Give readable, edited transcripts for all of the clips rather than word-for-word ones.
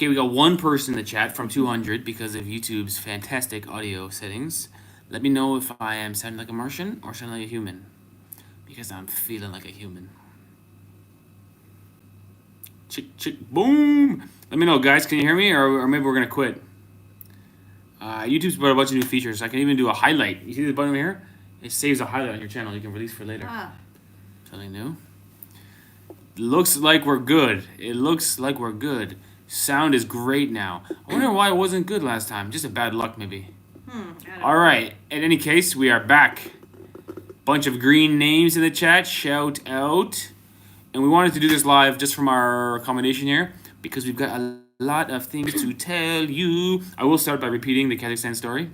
Okay, we got one person in the chat from 200 because of YouTube's fantastic audio settings. Let me know if I am sounding like a Martian or sounding like a human. Because I'm feeling like a human. Chick, chick, boom! Let me know, guys. Can you hear me? Or maybe we're going to quit. YouTube's brought a bunch of new features. I can even do a highlight. You see this button over here? It saves a highlight on your channel. You can release for later. Something new. Looks like we're good. It looks like we're good. Sound is great now. I wonder why it wasn't good last time. Just a bad luck, maybe. All right. In any case, we are back. Bunch of green names in the chat. Shout out. And we wanted to do this live just from our accommodation here because we've got a lot of things to tell you. I will start by repeating the Kazakhstan story,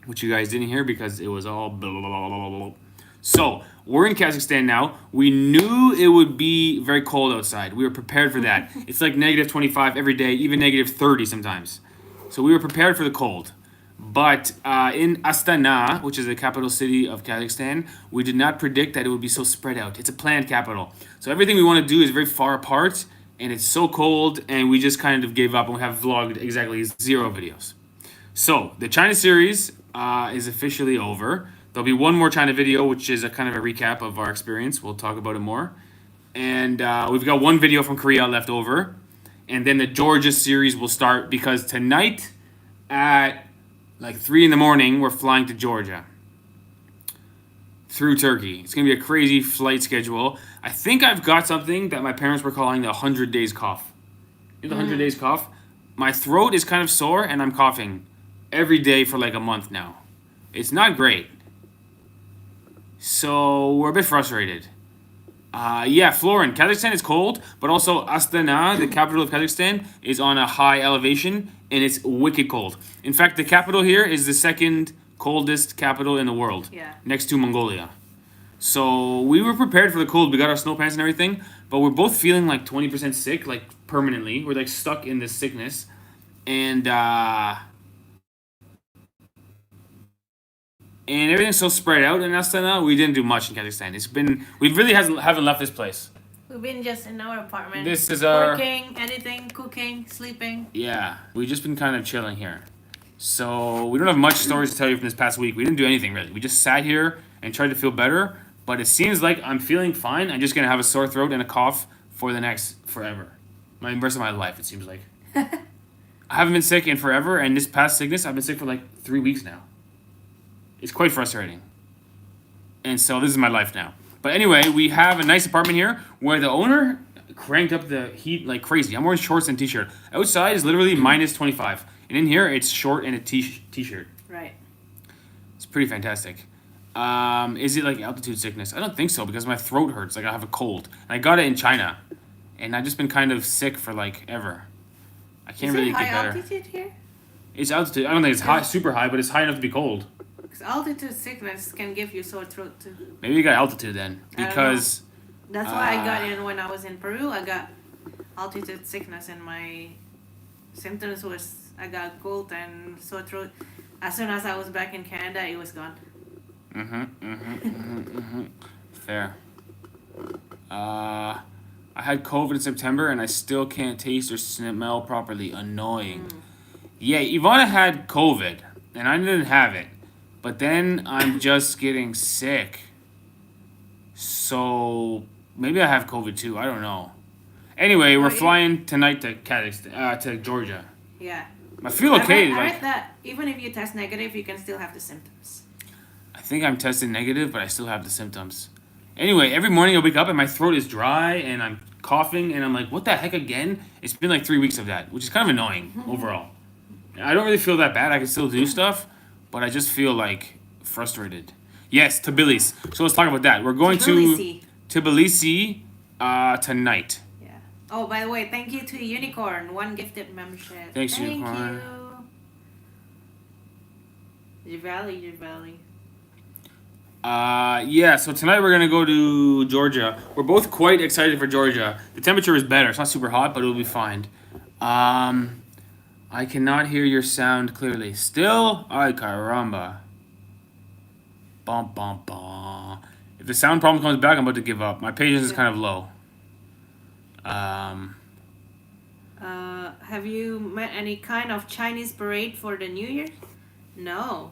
which you guys didn't hear because it was all blah, blah, blah, blah, blah. So, we're in Kazakhstan now. We knew it would be very cold outside. We were prepared for that. It's like negative 25 every day, even negative 30 sometimes. So we were prepared for the cold. But in Astana, which is the capital city of Kazakhstan, we did not predict that it would be so spread out. It's a planned capital. So everything we want to do is very far apart, and it's so cold, and we just kind of gave up, and we have vlogged exactly 0 videos. So the China series is officially over. There'll be one more China video, which is a kind of a recap of our experience. We'll talk about it more. And we've got one video from Korea left over. And then the Georgia series will start because tonight at like 3 in the morning, we're flying to Georgia through Turkey. It's going to be a crazy flight schedule. I think I've got something that my parents were calling the 100 days cough. You know the 100 days cough? My throat is kind of sore and I'm coughing every day for like a month now. It's not great. So we're a bit frustrated. Yeah, Florin, Kazakhstan is cold, but also Astana, the capital of Kazakhstan, is on a high elevation, and it's wicked cold. In fact, the capital here is the second coldest capital in the world, next to Mongolia. So we were prepared for the cold. We got our snow pants and everything, but we're both feeling like 20% sick, like permanently. We're like stuck in this sickness, and everything's so spread out in Astana. We didn't do much in Kazakhstan. We really haven't left this place. We've been just in our apartment. This is our working, editing, cooking, sleeping. Yeah, we've just been kind of chilling here. So we don't have much stories to tell you from this past week. We didn't do anything really. We just sat here and tried to feel better. But it seems like I'm feeling fine. I'm just gonna have a sore throat and a cough for the next forever, the rest of my life. It seems like I haven't been sick in forever, and this past sickness, I've been sick for like 3 weeks now. It's quite frustrating. And so this is my life now. But anyway, we have a nice apartment here where the owner cranked up the heat like crazy. I'm wearing shorts and t-shirt. Outside is literally minus 25. And in here, it's short and a t-shirt. Right. It's pretty fantastic. Is it like altitude sickness? I don't think so because my throat hurts. Like I have a cold. And I got it in China. And I've just been kind of sick for like ever. I can't really get better. Is it high altitude here? It's altitude. I don't think it's high, super high, but it's high enough to be cold. Because altitude sickness can give you sore throat too. Maybe you got altitude then, because that's why I got it when I was in Peru. I got altitude sickness, and my symptoms was I got cold and sore throat. As soon as I was back in Canada, it was gone. Fair. I had COVID in September, and I still can't taste or smell properly. Annoying. Yeah, Ivana had COVID, and I didn't have it. But then I'm just getting sick. So maybe I have COVID too. I don't know. Anyway, we're flying tonight to Kazakhstan, to Georgia. Yeah. I feel okay. I read that even if you test negative, you can still have the symptoms. I think I'm tested negative, but I still have the symptoms. Anyway, every morning I wake up and my throat is dry and I'm coughing and I'm like, what the heck again? It's been like 3 weeks of that, which is kind of annoying overall. I don't really feel that bad. I can still do stuff. But I just feel like frustrated. Yes, Tbilisi. So let's talk about that. We're going to Tbilisi tonight. Yeah. Oh, by the way, thank you to Unicorn. 1 gifted membership. Thanks, Unicorn. Thank you. Javali. Yeah, so tonight we're going to go to Georgia. We're both quite excited for Georgia. The temperature is better. It's not super hot, but it'll be fine. I cannot hear your sound clearly. Still? Ay, caramba. Bum, bum, bum. If the sound problem comes back, I'm about to give up. My patience is kind of low. Have you met any kind of Chinese parade for the New Year? No,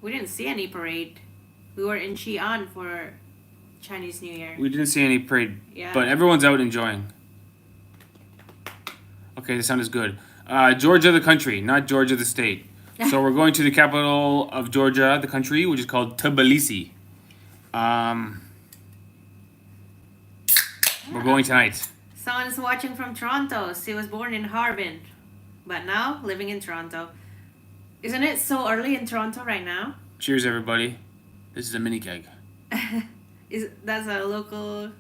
we didn't see any parade. We were in Xi'an for Chinese New Year. We didn't see any parade, Yeah. but everyone's out enjoying. Okay, the sound is good. Georgia, the country, not Georgia, the state. So we're going to the capital of Georgia, the country, which is called Tbilisi. We're going tonight. Someone's watching from Toronto. She was born in Harbin, but now living in Toronto. Isn't it so early in Toronto right now? Cheers, everybody. This is a mini keg. That's a local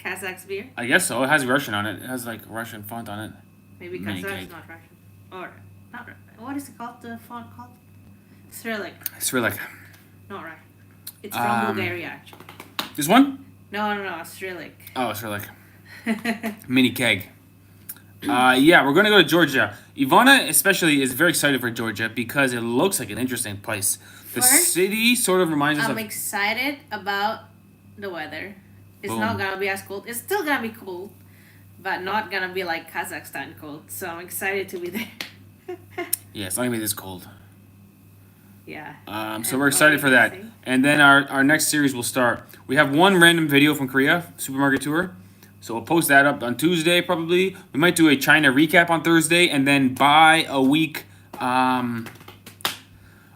Kazakh beer? I guess so. It has Russian on it. It has like Russian font on it. Maybe Mini Kazakh's cake. not Russian. Or not Russian. What is it called? The font called? Cyrillic. Cyrillic. Not Russian. It's from Bulgaria actually. This one? No, Cyrillic. Oh, Cyrillic. Mini keg. Yeah, we're going to go to Georgia. Ivana especially is very excited for Georgia because it looks like an interesting place. The First, city sort of reminds us I'm of... excited about the weather. It's Boom. not gonna be as cold. It's still gonna be cold, but not gonna be like Kazakhstan cold. So I'm excited to be there. Yeah, it's not going to be this cold. Yeah. So we're excited for that. And then our next series will start. We have one random video from Korea, supermarket tour. So we'll post that up on Tuesday probably. We might do a China recap on Thursday and then by a week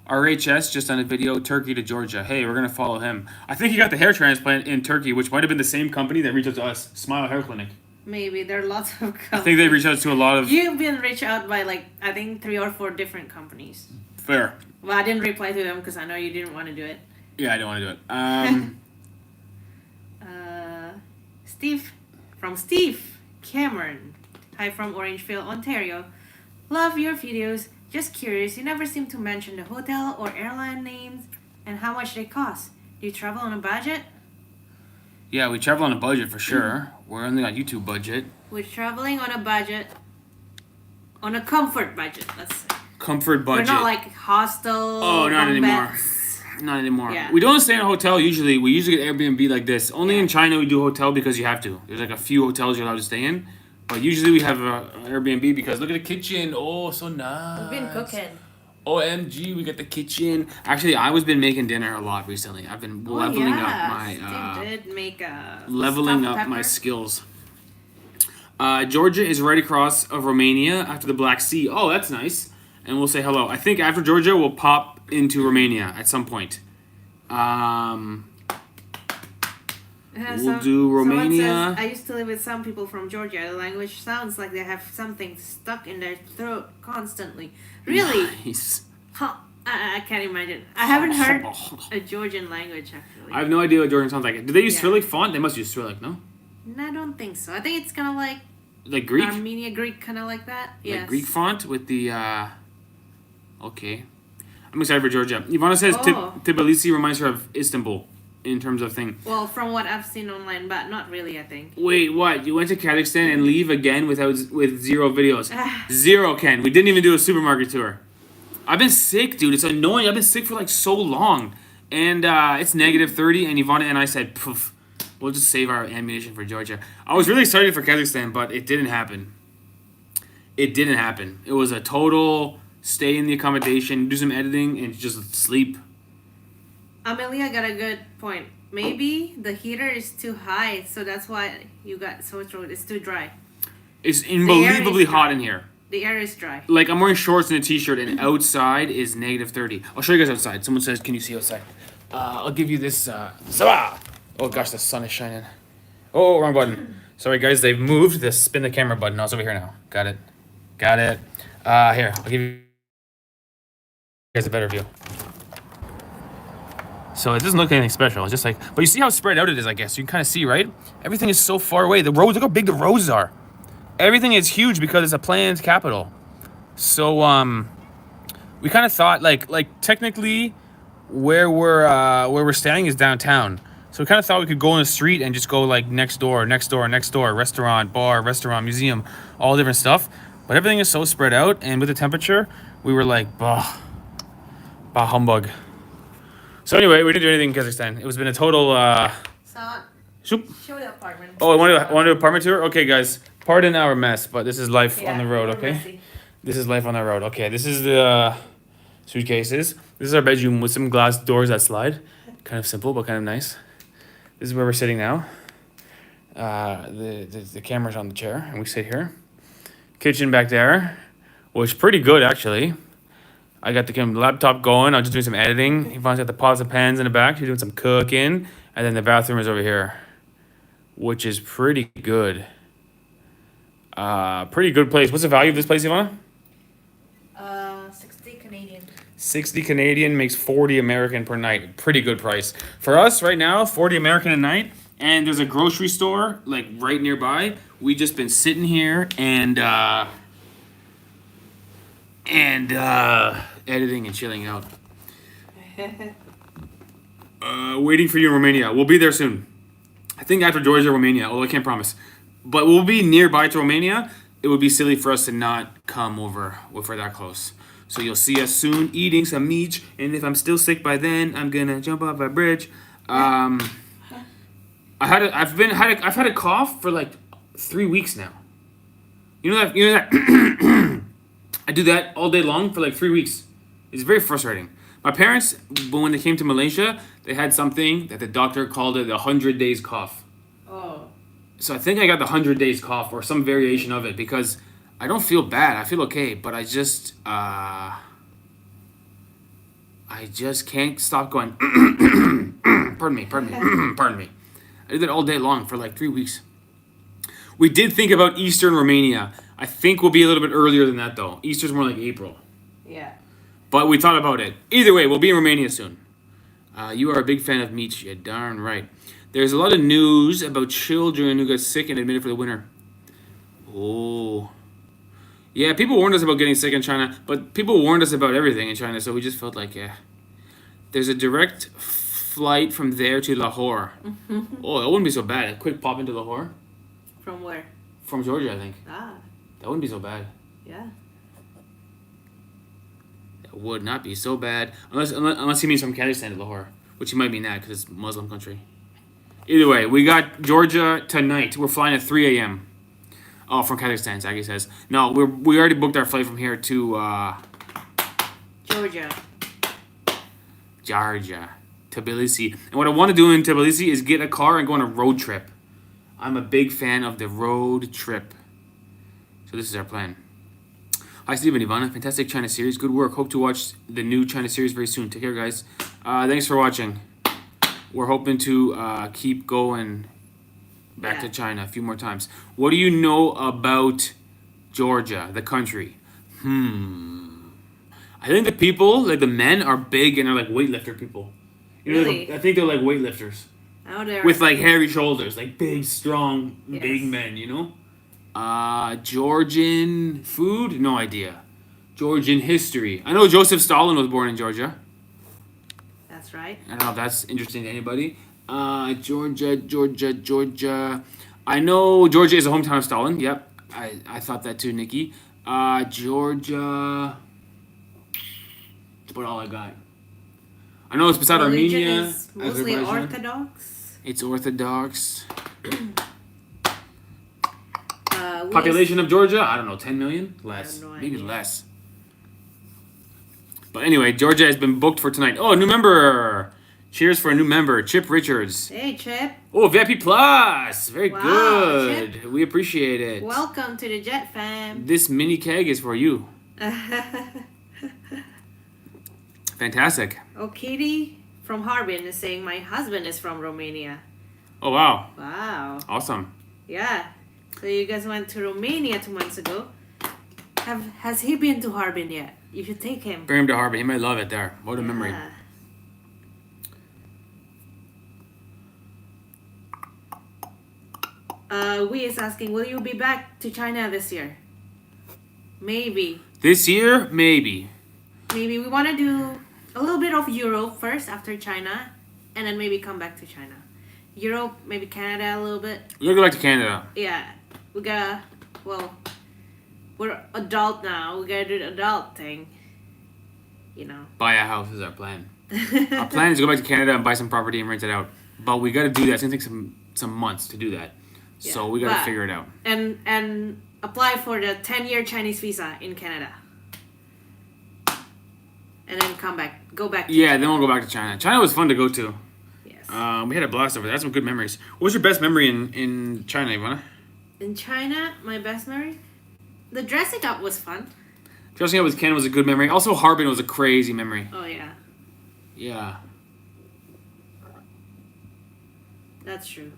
RHS just on a video, Turkey to Georgia. Hey, we're going to follow him. I think he got the hair transplant in Turkey, which might have been the same company that reached out to us, Smile Hair Clinic. Maybe there are lots of companies. I think they reached out to a lot of... You've been reached out by like I think 3 or 4 different companies. Fair. Well, I didn't reply to them because I know you didn't want to do it. Yeah, I don't want to do it. Steve Cameron. Hi from Orangeville, Ontario. Love your videos. Just curious, you never seem to mention the hotel or airline names and how much they cost. Do you travel on a budget? Yeah, we travel on a budget for sure. We're only on YouTube budget. We're traveling on a budget. On a comfort budget, let's say. Comfort budget. We're not like hostel. Oh, not anymore. beds. Not anymore. Yeah. We don't stay in a hotel usually. We usually get Airbnb like this. Only in China we do hotel because you have to. There's like a few hotels you're allowed to stay in. But usually we have an Airbnb because look at the kitchen. Oh, so nice. We've been cooking. OMG, we got the kitchen. Actually, I was been making dinner a lot recently. I've been leveling up my Steve did make a leveling stuffed up my pepper. skills. Georgia is right across of Romania after the Black Sea. Oh, that's nice. And we'll say hello. I think after Georgia, we'll pop into Romania at some point. We'll do Romania. Someone says, I used to live with some people from Georgia. The language sounds like they have something stuck in their throat constantly. Really? Nice. Huh. I can't imagine. I haven't heard a Georgian language actually. I have no idea what Georgian sounds like. Do they use Yeah. Cyrillic font? They must use Cyrillic, no? I don't think so. I think it's kind of like Like Greek? Armenia Greek, kind of like that. Yes. Like Greek font with the, okay. I'm excited for Georgia. Ivana says Oh. Tbilisi reminds her of Istanbul in terms of thing. Well, from what I've seen online, but not really. I think. Wait, what? You went to Kazakhstan and leave again with 0 videos? 0, Ken. We didn't even do a supermarket tour. I've been sick, dude. It's annoying. I've been sick for like so long. And it's negative 30, and Ivana and I said, poof, we'll just save our ammunition for Georgia. I was really excited for Kazakhstan, but it didn't happen. It didn't happen. It was a total stay in the accommodation, do some editing, and just sleep. Amelia got a good point. Maybe the heater is too high, so that's why you got sore throat. It's too dry. It's unbelievably dry. hot in here. The air is dry. Like, I'm wearing shorts and a t-shirt, and outside is negative 30. I'll show you guys outside. Someone says, can you see outside? I'll give you this, Sabah! Oh gosh, the sun is shining. Oh, wrong button. Sorry guys, they've moved the spin the camera button. Oh, it's over here now. Got it. Here, I'll give you guys a better view. So it doesn't look anything special. It's just like, but you see how spread out it is, I guess. You can kind of see, right? Everything is so far away. The roads, look how big the roads are. Everything is huge because it's a planned capital. So, we kind of thought, like technically, where we're staying is downtown. So we kind of thought we could go in the street and just go like next door, restaurant, bar, restaurant, museum, all different stuff. But everything is so spread out, and with the temperature, we were like, bah humbug. So anyway, we didn't do anything in Kazakhstan. It was been a total So, shoop. show the apartment. Oh, I want to do an apartment tour? Okay, guys. Pardon our mess, but this is life Yeah, on the road, we're okay? messy. This is life on the road. Okay, this is the suitcases. This is our bedroom with some glass doors that slide. Kind of simple, but kind of nice. This is where we're sitting now. The camera's on the chair, and we sit here. Kitchen back there, which is pretty good, actually. I got the laptop going. I'm just doing some editing. Yvonne's got the pots and pans in the back. She's doing some cooking. And then the bathroom is over here, which is pretty good. Pretty good place. What's the value of this place, Yvonne? 60 Canadian. 60 Canadian makes 40 American per night. Pretty good price. For us right now, 40 American a night. And there's a grocery store like right nearby. We just been sitting here and editing and chilling out. Waiting for you in Romania. We'll be there soon. I think after Georgia, Romania, although I can't promise. But we'll be nearby to Romania. It would be silly for us to not come over if we're that close. So you'll see us soon eating some meat. And if I'm still sick by then, I'm gonna jump off a bridge. I've had a cough for like 3 weeks now. You know that I do that all day long for like 3 weeks. It's very frustrating. My parents, when they came to Malaysia, they had something that the doctor called it the 100 days cough. Oh. So I think I got the 100 days cough or some variation of it because I don't feel bad. I feel okay, but I just can't stop going. Pardon me. Pardon me. I did that all day long for like 3 weeks. We did think about Eastern Romania. I think we'll be a little bit earlier than that though. Easter's more like April. Yeah. But we thought about it. Either way, we'll be in Romania soon. You are a big fan of meat, you darn right. There's a lot of news about children who got sick and admitted for the winter. Oh. Yeah, people warned us about getting sick in China, but people warned us about everything in China, so we just felt like, yeah. There's a direct flight from there to Lahore. Oh, that wouldn't be so bad. A quick pop into Lahore. From where? From Georgia, I think. Ah. That wouldn't be so bad. Yeah. That would not be so bad. Unless he means from Kazakhstan to Lahore, which he might mean that because it's a Muslim country. Either way, we got Georgia tonight. We're flying at 3 a.m. Oh, from Kazakhstan, Zaki says. No, we already booked our flight from here to Georgia. Tbilisi. And what I want to do in Tbilisi is get a car and go on a road trip. I'm a big fan of the road trip. So this is our plan. Hi, Steve and Ivana. Fantastic China series. Good work. Hope to watch the new China series very soon. Take care, guys. Thanks for watching. We're hoping to keep going back to China a few more times. What do you know about Georgia, the country? I think the people, like the men, are big and they're like weightlifter people. You know, Really? I think they're like weightlifters. Oh, there. With like hairy shoulders, like big, strong, Yes. big men, you know? Georgian food? No idea. Georgian history. I know Joseph Stalin was born in Georgia. That's right. I don't know if that's interesting to anybody. Georgia. I know Georgia is the hometown of Stalin. Yep. I thought that too, Nikki. Georgia. That's about all I got. I know it's beside Religion Armenia. is mostly Azerbaijan. Orthodox. It's Orthodox. We Population of Georgia? I don't know, 10 million? Less. have no Maybe idea. less. But anyway, Georgia has been booked for tonight. Oh, a new member. Cheers for a new member, Chip Richards. Hey, Chip. Oh, VIP Plus. Very Wow, good. Chip. We appreciate it. Welcome to the Jet Fam. This mini keg is for you. Fantastic. Oh, Katie from Harbin is saying my husband is from Romania. Oh, wow. Wow. Awesome. Yeah. So you guys went to Romania 2 months ago. Has he been to Harbin yet? You should take him. Bring him to Harbor. He might love it there. What a memory. Yeah. We is asking, will you be back to China this year? Maybe. This year, maybe. Maybe we want to do a little bit of Europe first after China, and then maybe come back to China. Europe, maybe Canada a little bit. We're gonna go back to Canada. Yeah, we gotta, well, we're adult now. We gotta do the adult thing. You know. Buy a house is our plan. Our plan is to go back to Canada and buy some property and rent it out. But we gotta do that. It's gonna take some months to do that. So Yeah, we got to but- figure it out. And apply for the 10-year Chinese visa in Canada. And then go back to Yeah, then we'll go back to China. China was fun to go to. Yes. We had a blast over there. That's some good memories. What was your best memory in China, Ivana? In China, my best memory? The dressing up was fun. Dressing up with Ken was a good memory. Also, Harbin was a crazy memory. Oh, yeah. Yeah. That's true.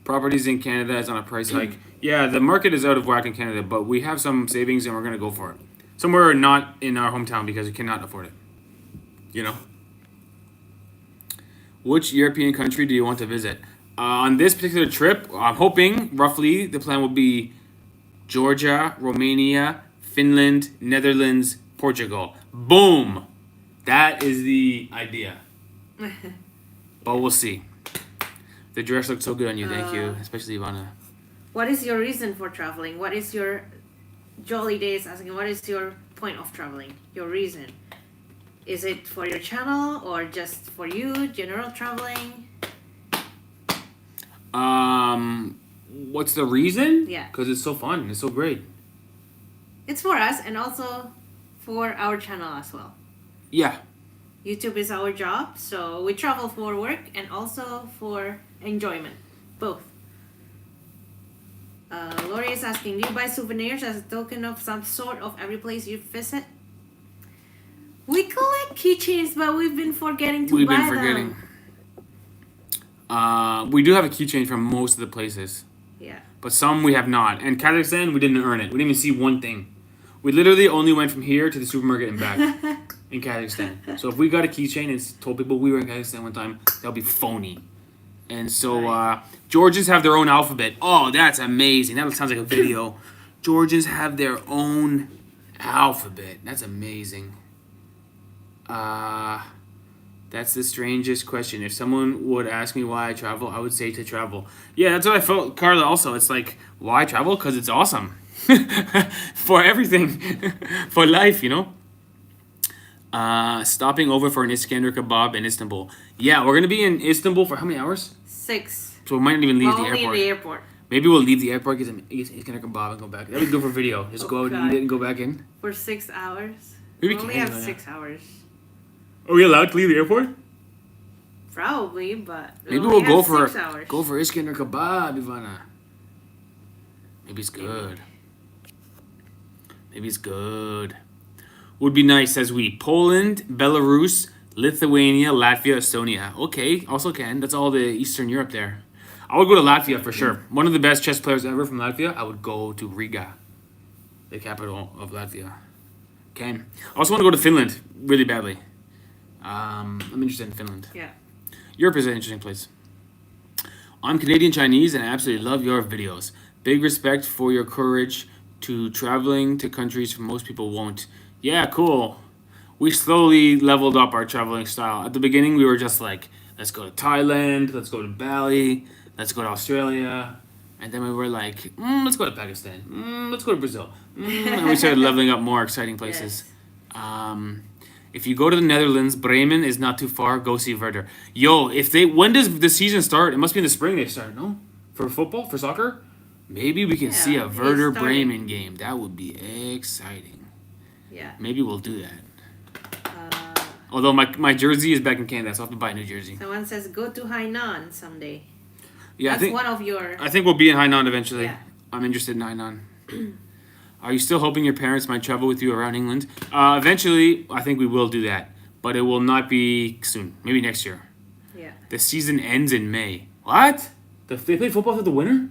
Properties in Canada is on a price hike. Yeah, the market is out of whack in Canada, but we have some savings and we're going to go for it. Somewhere not in our hometown because we cannot afford it. You know? Which European country do you want to visit? On this particular trip, I'm hoping roughly the plan will be Georgia, Romania, Finland, Netherlands, Portugal. Boom! That is the idea. But we'll see. The dress looks so good on you. Thank you. Especially Ivana. What is your reason for traveling? What is your Jolly Days asking? What is your point of traveling? Your reason? Is it for your channel or just for you? General traveling? What's the reason? Yeah. Because it's so fun. It's so great. It's for us and also for our channel as well. Yeah. YouTube is our job, so we travel for work and also for enjoyment. Both. Lori is asking, do you buy souvenirs as a token of some sort of every place you visit? We collect keychains, but we've been forgetting to buy them. We do have a keychain from most of the places, Yeah. but some we have not. And Kazakhstan, we didn't earn it. We didn't even see one thing. We literally only went from here to the supermarket and back in Kazakhstan. So if we got a keychain and told people we were in Kazakhstan one time, that would be phony. And so Georgians have their own alphabet. Oh, that's amazing. That sounds like a video. Georgians have their own alphabet. That's amazing. That's the strangest question. If someone would ask me why I travel, I would say to travel. Yeah, that's what I felt, Carla, also. It's like, why travel? Because it's awesome. For everything. For life, you know? Stopping over for an Iskender kebab in Istanbul. Yeah, we're going to be in Istanbul for how many hours? 6. So we might not even leave the Only in airport. the airport. Maybe we'll leave the airport, get Iskender kebab and go back. That would be good for video. Just go out and God. eat it and go back in. For 6 hours. Maybe We only can have do that. 6 hours. Are we allowed to leave the airport? Probably, but Maybe only we'll go have for 6 hours. Iskender kebab, Ivana. Maybe it's good. Maybe it's good. Would be nice, says we. Poland, Belarus, Lithuania, Latvia, Estonia. Okay, also can. That's all the Eastern Europe there. I would go to Latvia for sure. One of the best chess players ever from Latvia. I would go to Riga, the capital of Latvia. Can. I also want to go to Finland really badly. I'm interested in Finland. Yeah. Europe is an interesting place. I'm Canadian Chinese and I absolutely love your videos. Big respect for your courage to traveling to countries most people won't. Yeah, cool. We slowly leveled up our traveling style. At the beginning, we were just like, let's go to Thailand, let's go to Bali, let's go to Australia. And then we were like, let's go to Pakistan, let's go to Brazil. And we started leveling up more exciting places. If you go to the Netherlands, Bremen is not too far. Go see Werder. Yo, when does the season start? It must be in the spring they start, no? For football, for soccer? Maybe we can see a they Werder started. Bremen game. That would be exciting. Yeah. Maybe we'll do that. Although my jersey is back in Canada, so I have to buy a new jersey. Someone says go to Hainan someday. Yeah, That's one of your. I think we'll be in Hainan eventually. Yeah. I'm interested in Hainan. Are you still hoping your parents might travel with you around England? Eventually, I think we will do that. But it will not be soon. Maybe next year. Yeah. The season ends in May. What? They play football through the winter?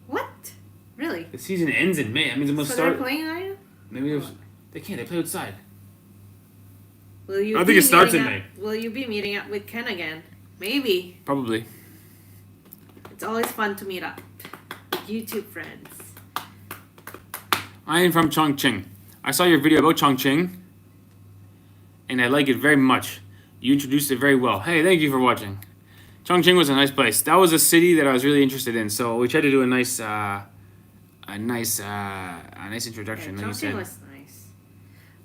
What? Really? The season ends in May. That means it must So start. they're playing Hainan? Maybe they can't. They play outside. Will you? I be think it starts meeting in up- May. Will you be meeting up with Ken again? Maybe. Probably. It's always fun to meet up. YouTube friends. I am from Chongqing. I saw your video about Chongqing, and I like it very much. You introduced it very well. Hey, thank you for watching. Chongqing was a nice place. That was a city that I was really interested in, so we tried to do a nice introduction. Yeah, Like you Chongqing said. was nice.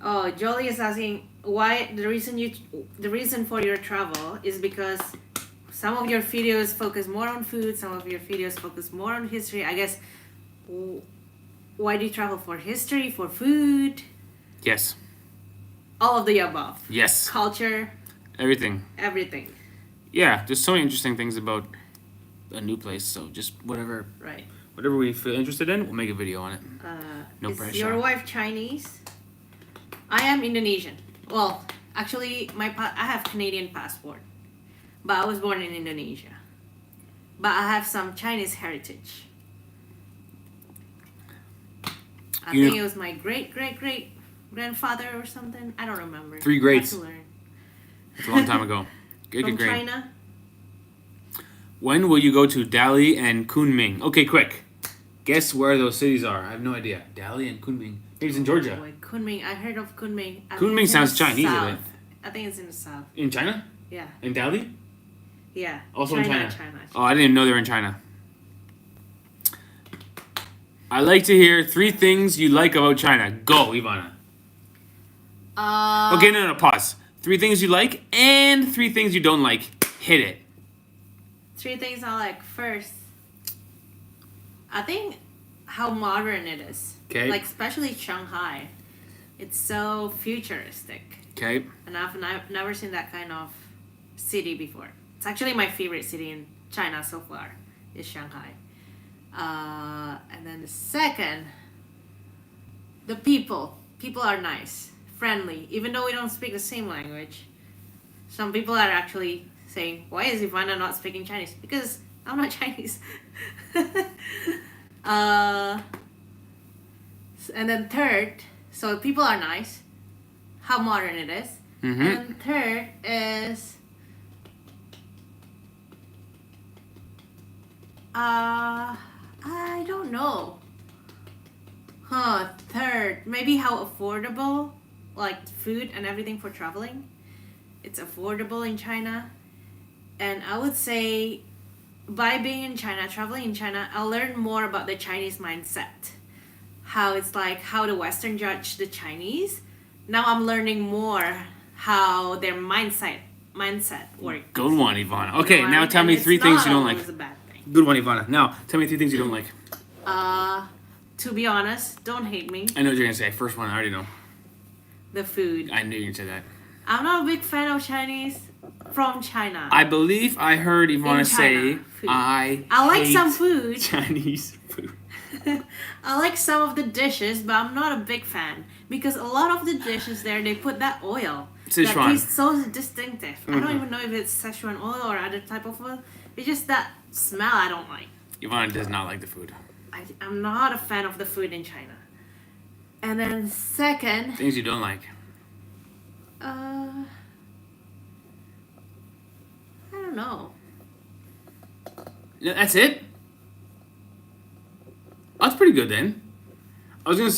Oh, Jolie is asking why the reason for your travel is because some of your videos focus more on food, some of your videos focus more on history. I guess, why do you travel? For history, for food? Yes. All of the above. Yes. Culture, Everything. everything. Yeah, there's so many interesting things about a new place. So just whatever Right. we feel interested in, we'll make a video on it. No Is pressure. your wife Chinese? I am Indonesian. Well, actually, I have Canadian passport, but I was born in Indonesia. But I have some Chinese heritage. I think it was my great grandfather or something. I don't remember. 3 greats. I have to learn. It's a long time ago. Good, From good, great. China. When will you go to Dali and Kunming? Okay, quick. Guess where those cities are. I have no idea. Dali and Kunming. Maybe it's in Georgia. Oh, boy, Kunming. I heard of Kunming. I think Kunming it's in sounds the Chinese, south. isn't it? I think it's in the south. In China? Yeah. In Dali? Yeah. Also in China. China. Oh, I didn't even know they were in China. I like to hear 3 things you like about China. Go, Ivana. Okay, no, pause. 3 things you like and 3 things you don't like. Hit it. 3 things I like. First, I think how modern it is. Okay. Like, especially Shanghai. It's so futuristic. Okay. And I've never seen that kind of city before. It's actually my favorite city in China so far, is Shanghai. And then the second, the people. People are nice, friendly. Even though we don't speak the same language, some people are actually saying, why is Ivana not speaking Chinese? Because I'm not Chinese. And then third, so people are nice, how modern it is. Mm-hmm. And third is I don't know. Third, maybe how affordable, like food and everything for traveling. It's affordable in China. And I would say by being in China, traveling in China, I learned more about the Chinese mindset. How it's like how the Western judge the Chinese. Now I'm learning more how their mindset works. Good one, Ivana. Okay, You know, now tell me and 3 it's things not you don't like. always a bad thing. Good one, Ivana. Now, tell me 3 things you don't like. To be honest, don't hate me. I know what you're going to say. First one, I already know. The food. I knew you were going to say that. I'm not a big fan of Chinese from China. I believe I heard Ivana In say, China, food. I like hate some food. Chinese food. I like some of the dishes, but I'm not a big fan. Because a lot of the dishes there, they put that oil. That Sichuan. tastes so distinctive. I don't even know if it's Szechuan oil or other type of oil. It's just that smell I don't like. Ivana does not like the food. I'm not a fan of the food in China. And then second, Things you don't like. I don't know. Yeah, that's it? That's pretty good then. I was gonna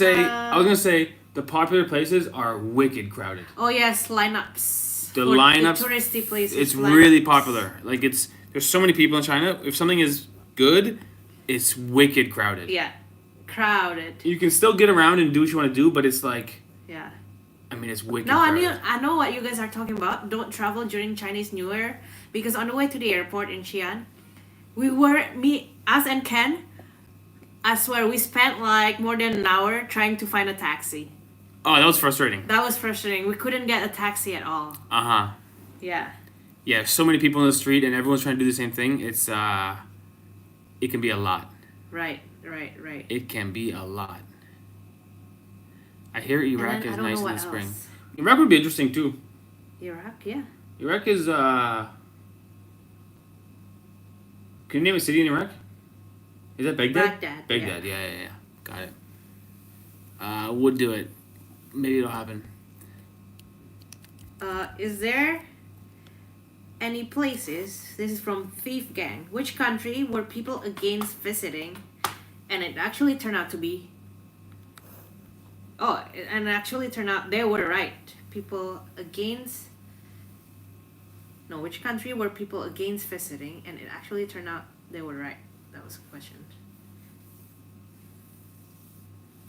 say the popular places are wicked crowded. Oh yes, lineups. The For lineups, the touristy places. It's lineups. really popular. Like there's so many people in China. If something is good, it's wicked crowded. Yeah, crowded. You can still get around and do what you want to do, but it's like, Yeah. I mean, it's wicked No, crowded. I know what you guys are talking about. Don't travel during Chinese New Year because on the way to the airport in Xi'an, us and Ken, I swear we spent like more than an hour trying to find a taxi. Oh, that was frustrating. That was frustrating. We couldn't get a taxi at all. Uh-huh. Yeah. Yeah, so many people in the street and everyone's trying to do the same thing. It's it can be a lot. Right. It can be a lot. I hear Iraq And then is I don't nice know in the what spring. else. Iraq would be interesting too. Iraq, yeah. Iraq is can you name a city in Iraq? Is that Baghdad? Baghdad, Yeah. Got it. Would do it. Maybe it'll happen. Is there any places, this is from Thief Gang, which country were people against visiting and it actually turned out to be, they were right. Which country were people against visiting and it actually turned out they were right? That was the question.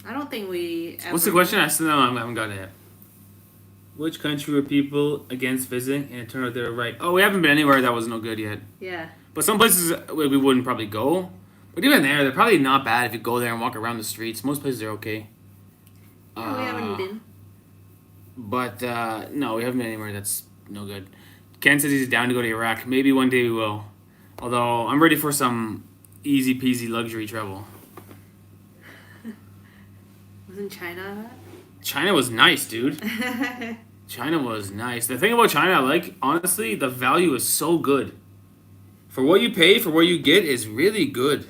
I don't think we ever... What's the question? I still I haven't got it yet. Which country were people against visiting and it turned out they were right? Oh, we haven't been anywhere that was no good yet. Yeah. But some places we wouldn't probably go. But even there, they're probably not bad if you go there and walk around the streets. Most places are okay. Yeah, we haven't been. But no, we haven't been anywhere that's no good. Ken says he's down to go to Iraq. Maybe one day we will. Although I'm ready for some easy peasy luxury travel. Wasn't China China was nice, dude. China was nice. The thing about China I like, honestly, the value is so good. For what you pay, for what you get, is really good.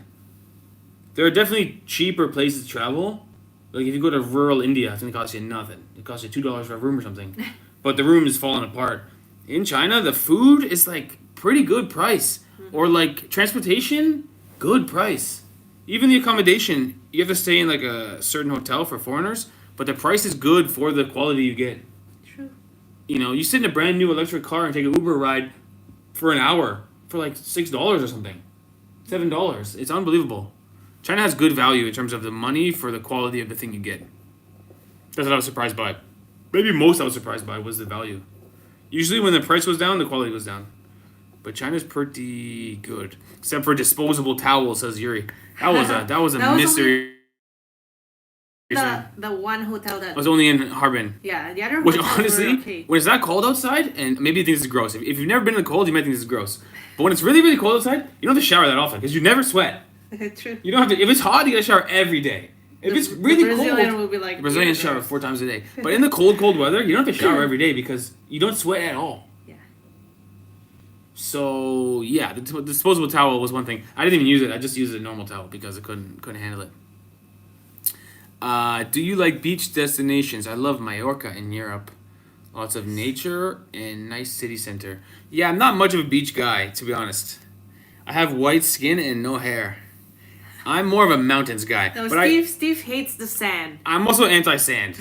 There are definitely cheaper places to travel. Like if you go to rural India, it's gonna cost you nothing. It costs you $2 for a room or something. But the room is falling apart. In China, the food is like pretty good price. Or like transportation, good price. Even the accommodation, you have to stay in like a certain hotel for foreigners, but the price is good for the quality you get. True. You know, you sit in a brand new electric car and take an Uber ride for an hour for like $6 or something. $7. It's unbelievable. China has good value in terms of the money for the quality of the thing you get. That's what I was surprised by. Maybe most I was surprised by was the value. Usually when the price was down, the quality was down. But China's pretty good. Except for disposable towels, says Yuri. That was a That was mystery. The one hotel that. I was only in Harbin. Yeah, the other Which hotels honestly, were okay. when it's that cold outside, and maybe you think this is gross. If you've never been in the cold, you might think this is gross. But when it's really, really cold outside, you don't have to shower that often because you never sweat. True. You don't have to. If it's hot, you gotta shower every day. If it's really the Brazilian cold, will be like, the Brazilians shower 4 times a day. But in the cold weather, you don't have to shower every day because you don't sweat at all. Yeah. So yeah, the disposable towel was one thing. I didn't even use it. I just used a normal towel because I couldn't handle it. Do you like beach destinations? I love Mallorca in Europe. Lots of nature and nice city center. Yeah, I'm not much of a beach guy, to be honest. I have white skin and no hair. I'm more of a mountains guy. No, but Steve hates the sand. I'm also anti-sand.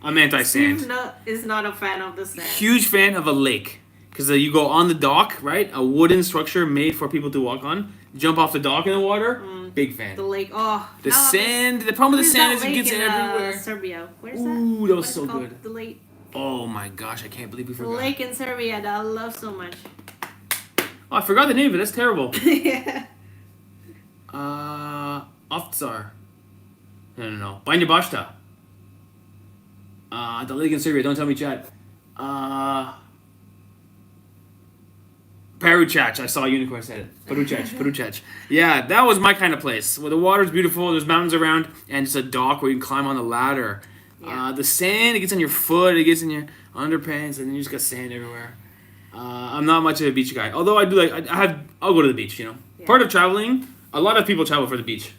I'm anti-sand. Steve is not a fan of the sand. Huge fan of a lake. Because you go on the dock, right? A wooden structure made for people to walk on. Jump off the dock in the water. Big fan. The lake, oh. The sand. The problem with the sand is it gets everywhere. Serbia. Where's that? Ooh, that was What's so it called? good. The lake. Oh my gosh, I can't believe we The forgot. lake in Serbia that I love so much. Oh, I forgot the name of it. That's terrible. Yeah. Oftsar. No. Banja Bashta. The lake in Serbia. Don't tell me, chat. Peruchach. I saw a unicorn said it. Peruchach. Yeah, that was my kind of place. Where the water's beautiful, there's mountains around, and it's a dock where you can climb on the ladder. Yeah. The sand, it gets on your foot, it gets in your underpants, and then you just got sand everywhere. I'm not much of a beach guy. Although I do like, I'll go to the beach, you know. Yeah. Part of traveling, a lot of people travel for the beach.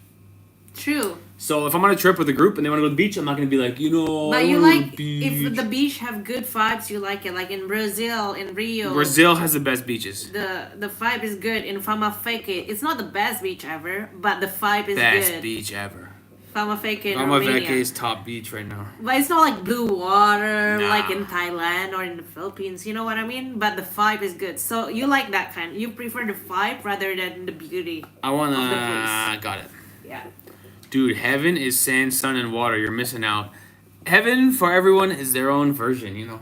True. So if I'm on a trip with a group and they want to go to the beach, I'm not going to be like, But you like, if the beach have good vibes, you like it. Like in Brazil, in Rio. Brazil has the best beaches. The vibe is good. In Famafeke, it's not the best beach ever, but the vibe is Best good. beach ever. Famafeke in Famafeke Romania. is top beach right now. But it's not like blue water Nah. like in Thailand or in the Philippines, you know what I mean? But the vibe is good. So you like that kind. You prefer the vibe rather than the beauty. I want Of the to... place. Got it. Yeah. Dude, heaven is sand, sun, and water. You're missing out. Heaven, for everyone, is their own version, you know?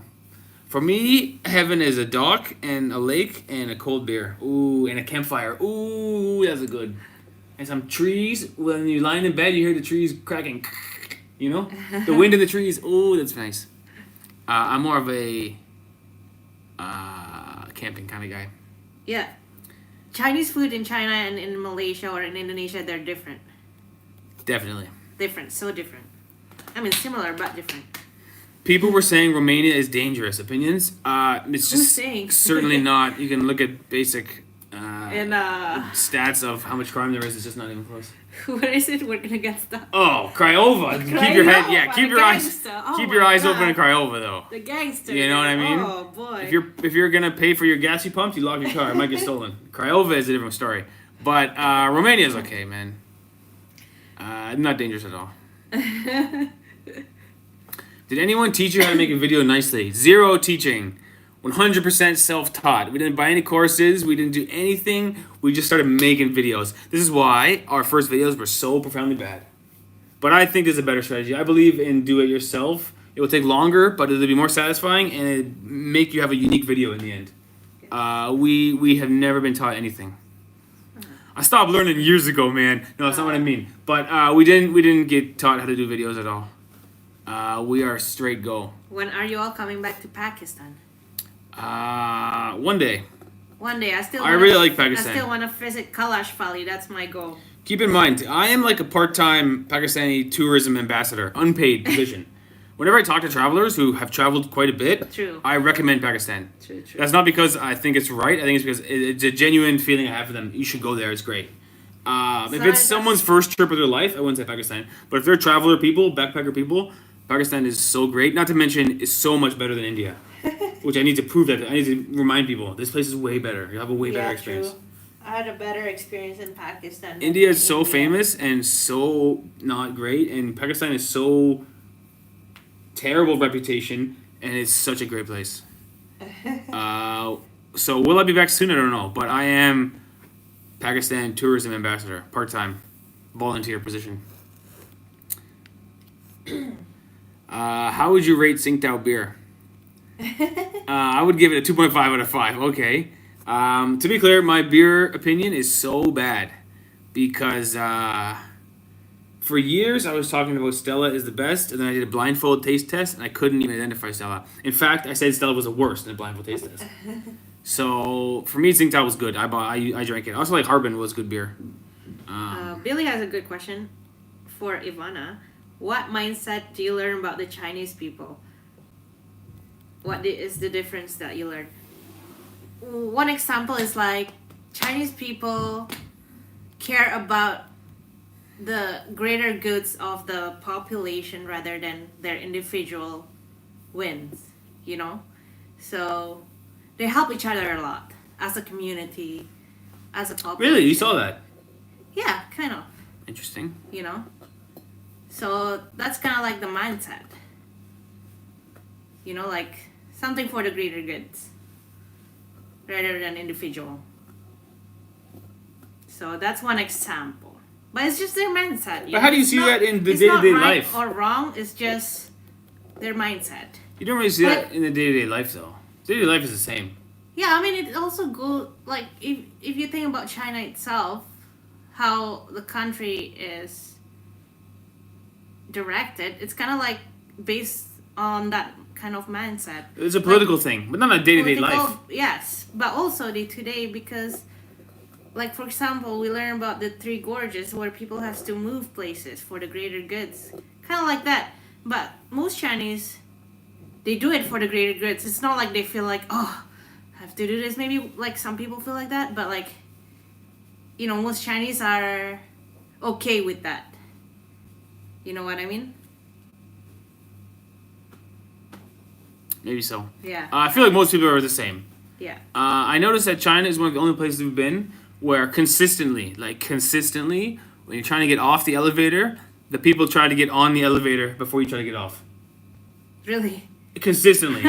For me, heaven is a dock and a lake and a cold beer. Ooh, and a campfire. Ooh, that's a good. And some trees. When you're lying in bed, you hear the trees cracking. You know? The wind in the trees. Ooh, that's nice. I'm more of a camping kind of guy. Yeah. Chinese food in China and in Malaysia or in Indonesia, they're different. Definitely. Different. So different. I mean, similar but different. People were saying Romania is dangerous. Opinions? It's Who's just saying? certainly not. You can look at basic And stats of how much crime there is. It's just not even close. what is it? We're gonna get stuff. Oh, Craiova. Keep your head. Yeah, Craiova, keep the your eyes. gangster. Oh Keep my your eyes God. open in Craiova, though. The gangster. You know what I mean? Oh boy. If you're gonna pay for your gas you pumped, you lock your car. It might get stolen. Craiova is a different story, but Romania is okay, man. Not dangerous at all. Did anyone teach you how to make a video nicely? Zero teaching. 100% self-taught. We didn't buy any courses. We didn't do anything. We just started making videos. This is why our first videos were so profoundly bad. But I think there's a better strategy. I believe in do-it-yourself. It will take longer, but it'll be more satisfying and it make you have a unique video in the end. We have never been taught anything. I stopped learning years ago, man. No, that's not what I mean. But we didn't get taught how to do videos at all. We are straight go. When are you all coming back to Pakistan? One day. One day. I really like Pakistan. I still want to visit Kailash Valley. That's my goal. Keep in mind, I am like a part-time Pakistani tourism ambassador, unpaid position. Whenever I talk to travelers who have traveled quite a bit, True. I recommend Pakistan. True. That's not because I think it's right. I think it's because it's a genuine feeling I have for them. You should go there. It's great. If it's someone's first trip of their life, I wouldn't say Pakistan. But if they're traveler people, backpacker people, Pakistan is so great. Not to mention, it's so much better than India. Which I need to prove that. I need to remind people. This place is way better. You have a way better experience. True. I had a better experience in Pakistan. India is so famous and so not great. And Pakistan is so terrible reputation. And it's such a great place. So will I be back soon? I don't know. But I am Pakistan tourism ambassador. Part-time. Volunteer position. How would you rate Synced Out beer? I would give it a 2.5 out of 5. Okay. To be clear, my beer opinion is so bad because for years I was talking about Stella is the best, and then I did a blindfold taste test, and I couldn't even identify Stella. In fact, I said Stella was the worst in a blindfold taste test. So for me, Synced Out was good. I drank it. I also like Harbin was good beer. Billy has a good question for Ivana. What mindset do you learn about the Chinese people? What is the difference that you learned? One example is like Chinese people care about the greater goods of the population rather than their individual wins, you know? So they help each other a lot as a community, as a population. Really? You saw that? Yeah, kind of. Interesting. You know? So that's kind of like the mindset. You know, like something for the greater goods rather than individual. So that's one example. But it's just their mindset. But how do you see that in the day-to-day life? It's not right or wrong, it's just their mindset. You don't really see that in the day-to-day life, though. Day-to-day life is the same. Yeah, I mean, it also go like if you think about China itself, how the country is directed, it's kind of like based on that kind of mindset. It's a political thing, but not a day-to-day life. Yes, but also day-to-day because, like for example, we learn about the Three Gorges where people have to move places for the greater goods, kind of like that. But most Chinese, they do it for the greater goods. It's not like they feel like, oh, I have to do this. Maybe like some people feel like that, but like, you know, most Chinese are okay with that. You know what I mean? Maybe so. Yeah. I feel like most people are the same. Yeah. I noticed that China is one of the only places we've been where consistently, when you're trying to get off the elevator, the people try to get on the elevator before you try to get off. Really? Consistently.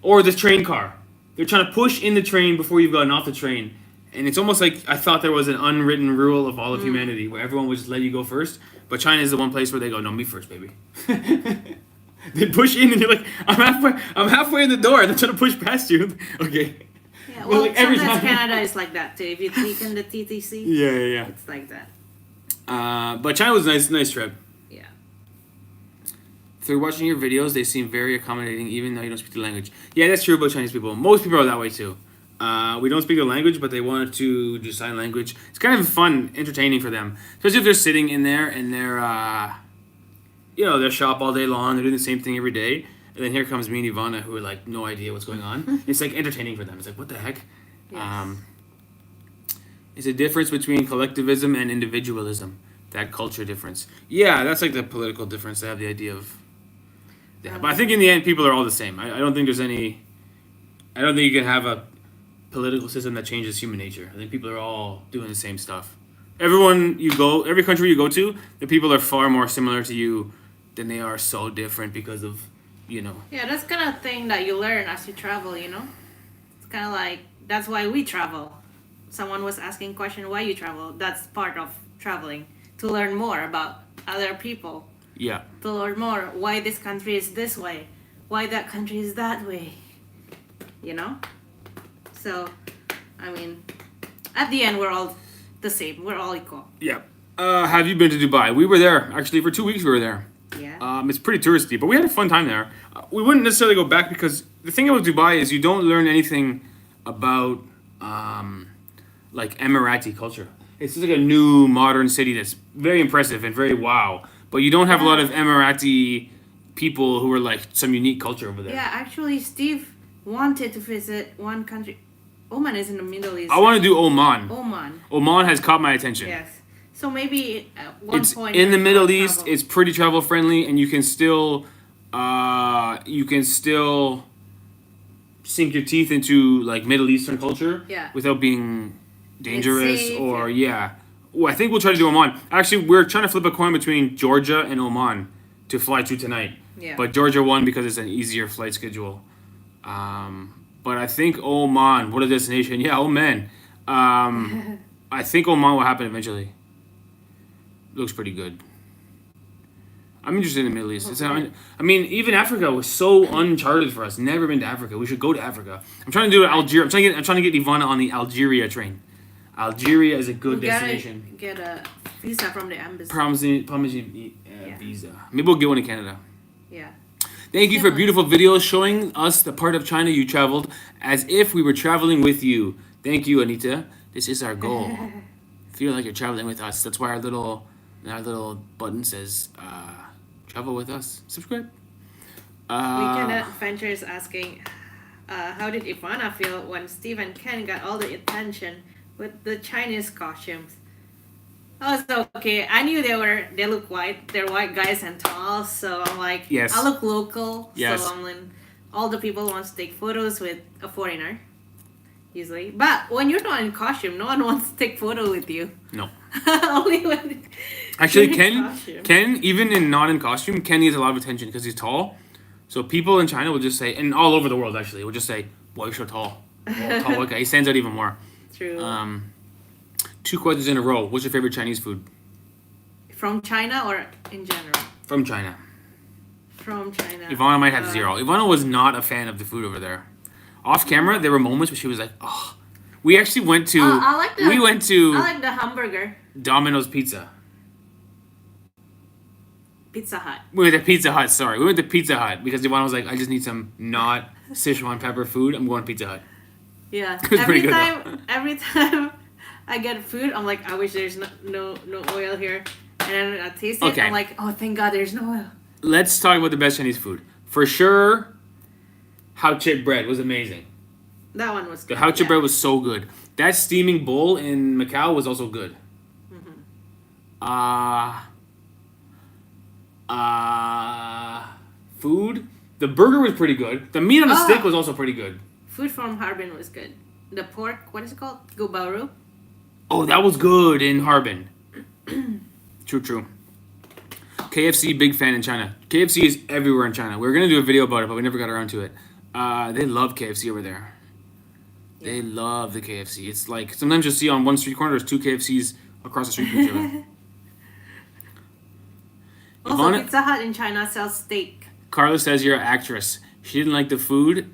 Or the train car. They're trying to push in the train before you've gotten off the train. And it's almost like I thought there was an unwritten rule of all of humanity where everyone would just let you go first. But China is the one place where they go, no, me first, baby. They push in and you're like, I'm halfway in the door and they're trying to push past you. Okay. Yeah, well, like every sometimes Canada is like that too. If you take in the TTC, yeah. It's like that. But China was a nice trip. Yeah. Through watching your videos, they seem very accommodating even though you don't speak the language. Yeah, that's true about Chinese people. Most people are that way too. We don't speak the language, but they want to do sign language. It's kind of fun, entertaining for them. Especially if they're sitting in there and they're, they're shop all day long. They're doing the same thing every day. And then here comes me and Ivana who are like, no idea what's going on. It's like entertaining for them. It's like, what the heck? Yes. It's a difference between collectivism and individualism. That culture difference. Yeah, that's like the political difference. They have the idea of that. But I think in the end, people are all the same. I don't think there's any... I don't think you can have a political system that changes human nature. I think people are all doing the same stuff. Every country you go to, the people are far more similar to you than they are so different because of, Yeah, that's kind of thing that you learn as you travel, you know? It's kind of like, that's why we travel. Someone was asking question why you travel. That's part of traveling, to learn more about other people. Yeah. to learn more why this country is this way, why that country is that way. You know? So, I mean, at the end, we're all the same. We're all equal. Yeah. Have you been to Dubai? We were there. Actually, for 2 weeks we were there. Yeah. It's pretty touristy, but we had a fun time there. We wouldn't necessarily go back because the thing about Dubai is you don't learn anything about like Emirati culture. It's just like a new modern city that's very impressive and very wow. But you don't have a lot of Emirati people who are like some unique culture over there. Yeah, actually, Steve wanted to visit one country. Oman is in the Middle East. I want to do Oman. Oman. Oman has caught my attention. Yes. So maybe at one It's point in the you Middle can East. travel. It's pretty travel friendly, and you can still sink your teeth into like Middle Eastern culture Yeah. without being dangerous safe, or Well, I think we'll try to do Oman. Actually, we're trying to flip a coin between Georgia and Oman to fly to tonight. Yeah. But Georgia won because it's an easier flight schedule. But I think Oman, what a destination! Yeah, oh man. I think Oman will happen eventually. Looks pretty good. I'm interested in the Middle East. Okay. I mean, even Africa was so uncharted for us. Never been to Africa. We should go to Africa. I'm trying to do Algeria. I'm trying to get Ivana on the Algeria train. Algeria is a good We gotta destination. get a visa from the embassy. Promising Yeah. visa. Maybe we'll get one in Canada. Yeah. Thank you for beautiful videos showing us the part of China you traveled as if we were traveling with you. Thank you, Anita. This is our goal. Feel like you're traveling with us. That's why our little button says travel with us. Subscribe. Weekend Adventure is asking, how did Ivana feel when Steve and Ken got all the attention with the Chinese costumes? I was okay. I knew they look white. They're white guys and tall, so I'm like, Yes. I look local. Yes. So I'm like, all the people wants to take photos with a foreigner, usually. But when you're not in costume, no one wants to take photo with you. No. Only when. Actually, you're in costume. Ken, even in not in costume, Ken gets a lot of attention because he's tall. So people in China will just say, and all over the world actually, will just say, "Why you're so tall?" Oh, tall white guy. He stands out even more. True. 2 questions in a row. What's your favorite Chinese food? From China or in general? From China. From China. Ivana might have 0. Ivana was not a fan of the food over there. Off camera, there were moments where she was like, "Oh." We actually went to. I like the. We went to I like the hamburger. Domino's Pizza. Pizza Hut. We went to Pizza Hut. Sorry, we went to Pizza Hut because Ivana was like, "I just need some not Sichuan pepper food. I'm going to Pizza Hut." Yeah. It was pretty good, Every time I get food, I'm like, I wish there's no oil here. And then I taste it, Okay. I'm like, oh, thank God there's no oil. Let's talk about the best Chinese food. For sure, Hao Chip bread was amazing. That one was The good. Hao Chip yeah. bread was so good. That steaming bowl in Macau was also good. Food. The burger was pretty good. The meat on the stick was also pretty good. Food from Harbin was good. The pork, what is it called? Gubaru? Oh, that was good in Harbin. True. KFC, big fan in China. KFC is everywhere in China. We were going to do a video about it, but we never got around to it. They love KFC over there. They love the KFC. It's like, sometimes you'll see on one street corner, there's 2 KFCs across the street from each other. Also, Ivana- Pizza Hut in China sells steak. Carla says you're an actress. She didn't like the food,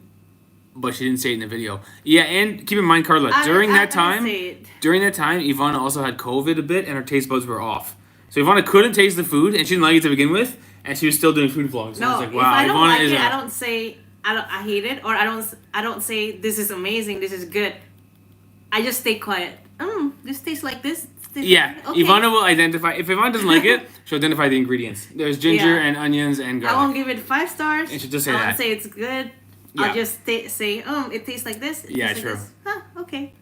but she didn't say it in the video. Yeah, and keep in mind, Carla, during that time, Ivana also had COVID a bit, and her taste buds were off. So Ivana couldn't taste the food, and she didn't like it to begin with, and she was still doing food vlogs. So I No, was like, if wow, I don't Ivana like is it, a... I don't say I hate it, or I don't say this is amazing, this is good. I just stay quiet. This tastes like this. Yeah, okay. Ivana will identify. If Ivana doesn't like it, she'll identify the ingredients. There's ginger Yeah. and onions and I won't garlic. give it 5 stars. And she'll just say I won't that. say it's good. Yeah. I'll just say, it tastes like this. It Yeah, tastes like true. this. Huh, okay.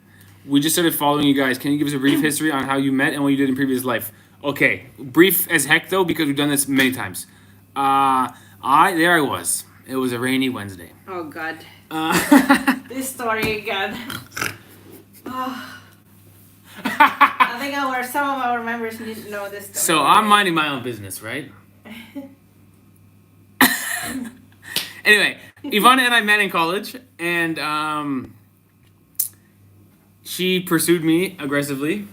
We just started following you guys. Can you give us a brief history on how you met and what you did in previous life? Okay, brief as heck though, because we've done this many times. There I was. It was a rainy Wednesday. Oh God. Uh, This story again. I think some of our members need to know this story. So I'm minding my own business, right? Anyway, Ivana and I met in college, and she pursued me aggressively.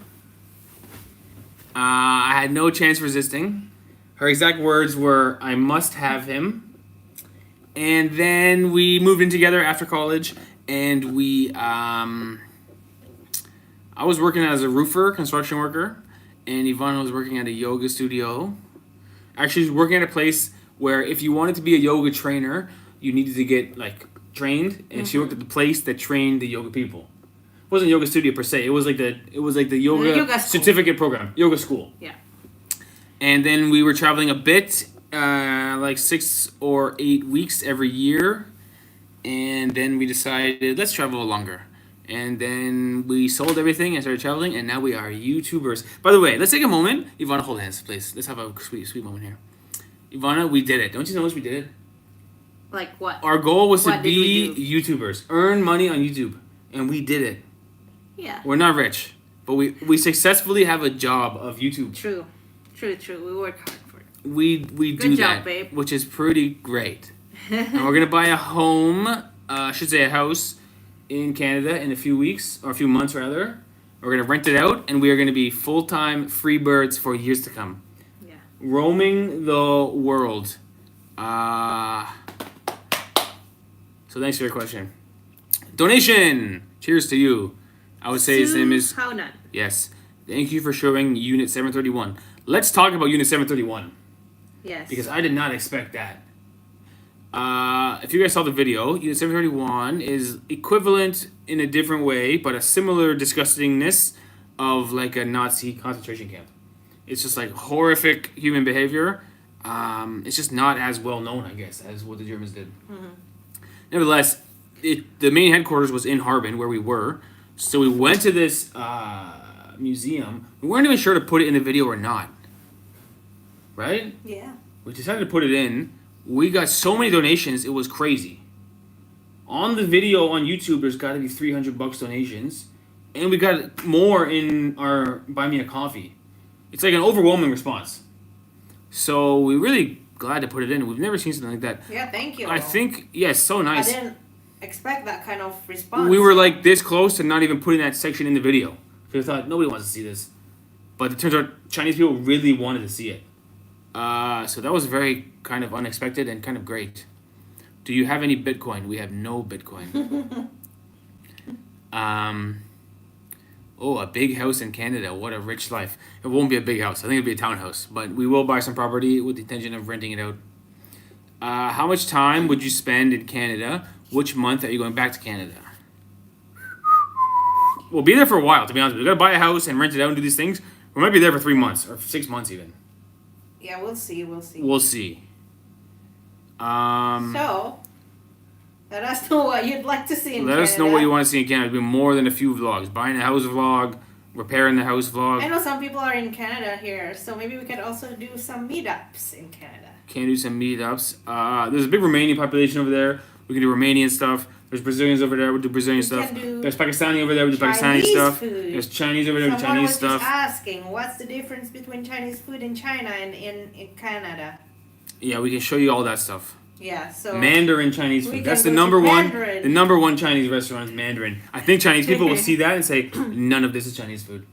I had no chance resisting Her exact words were, "I must have him." And then we moved in together after college, and I was working as a roofer, construction worker, and Ivana was working at a yoga studio. Actually, she was working at a place where if you wanted to be a yoga trainer, you needed to get like trained, and she worked at the place that trained the yoga people. It wasn't a yoga studio per se. It was like the yoga certificate program, yoga school. Yeah. And then we were traveling a bit, like 6 or 8 weeks every year, and then we decided let's travel longer. And then we sold everything and started traveling, and now we are YouTubers. By the way, let's take a moment. Ivana, hold hands, please. Let's have a sweet moment here. Ivana, we did it. Don't you notice we did it? Like what? Our goal was What to did be we YouTubers, earn money on YouTube, and we did it. Yeah. We're not rich, but we successfully have a job of YouTube. True. We work hard for it. We Good do job, that, babe. which is pretty great. And we're gonna buy a home, I should say a house, in Canada in a few weeks or a few months rather. We're gonna rent it out, and we are gonna be full-time free birds for years to come. Yeah. Roaming the world. So thanks for your question. Donation. Cheers to you. I would say his name is. How not? Yes. Thank you for showing Unit 731. Let's talk about Unit 731. Yes. Because I did not expect that. If you guys saw the video, Unit 731 is equivalent in a different way, but a similar disgustingness of like a Nazi concentration camp. It's just like horrific human behavior. It's just not as well known, I guess, as what the Germans did. Mm-hmm. Nevertheless, the main headquarters was in Harbin, where we were. So we went to this museum. We weren't even sure to put it in the video or not. Right? Yeah. We decided to put it in. We got so many donations, it was crazy. On the video on YouTube, there's got to be $300 donations. And we got more in our Buy Me a Coffee. It's like an overwhelming response. So we're really glad to put it in. We've never seen something like that. Yeah, thank you. I think, yes, so nice. I didn't expect that kind of response. We were like this close to not even putting that section in the video. Because we thought, nobody wants to see this. But it turns out Chinese people really wanted to see it. So that was very kind of unexpected and kind of great. Do you have any Bitcoin? We have no Bitcoin. Oh, a big house in Canada. What a rich life. It won't be a big house. I think it'll be a townhouse. But we will buy some property with the intention of renting it out. How much time would you spend in Canada? Which month are you going back to Canada? We'll be there for a while, to be honest with you. We gotta buy a house and rent it out and do these things. We might be there for 3 months or 6 months even. Yeah, we'll see. We'll see. So, let us know what you'd like to see in Canada. Let us know what you want to see in Canada. It'll be more than a few vlogs. Buying a house vlog, repairing the house vlog. I know some people are in Canada here, so maybe we could also do some meetups in Canada. Can do some meetups. There's a big Romanian population over there. We can do Romanian stuff. There's Brazilians over there. We do Brazilian stuff. There's Pakistani over there. We do Pakistani stuff. Food. There's Chinese over there. We do Someone Chinese was stuff. just asking, what's the difference between Chinese food in China and in Canada? Yeah, we can show you all that stuff. Yeah, so Mandarin Chinese food. That's the number one. The number one Chinese restaurant is Mandarin. I think Chinese people will see that and say, none of this is Chinese food.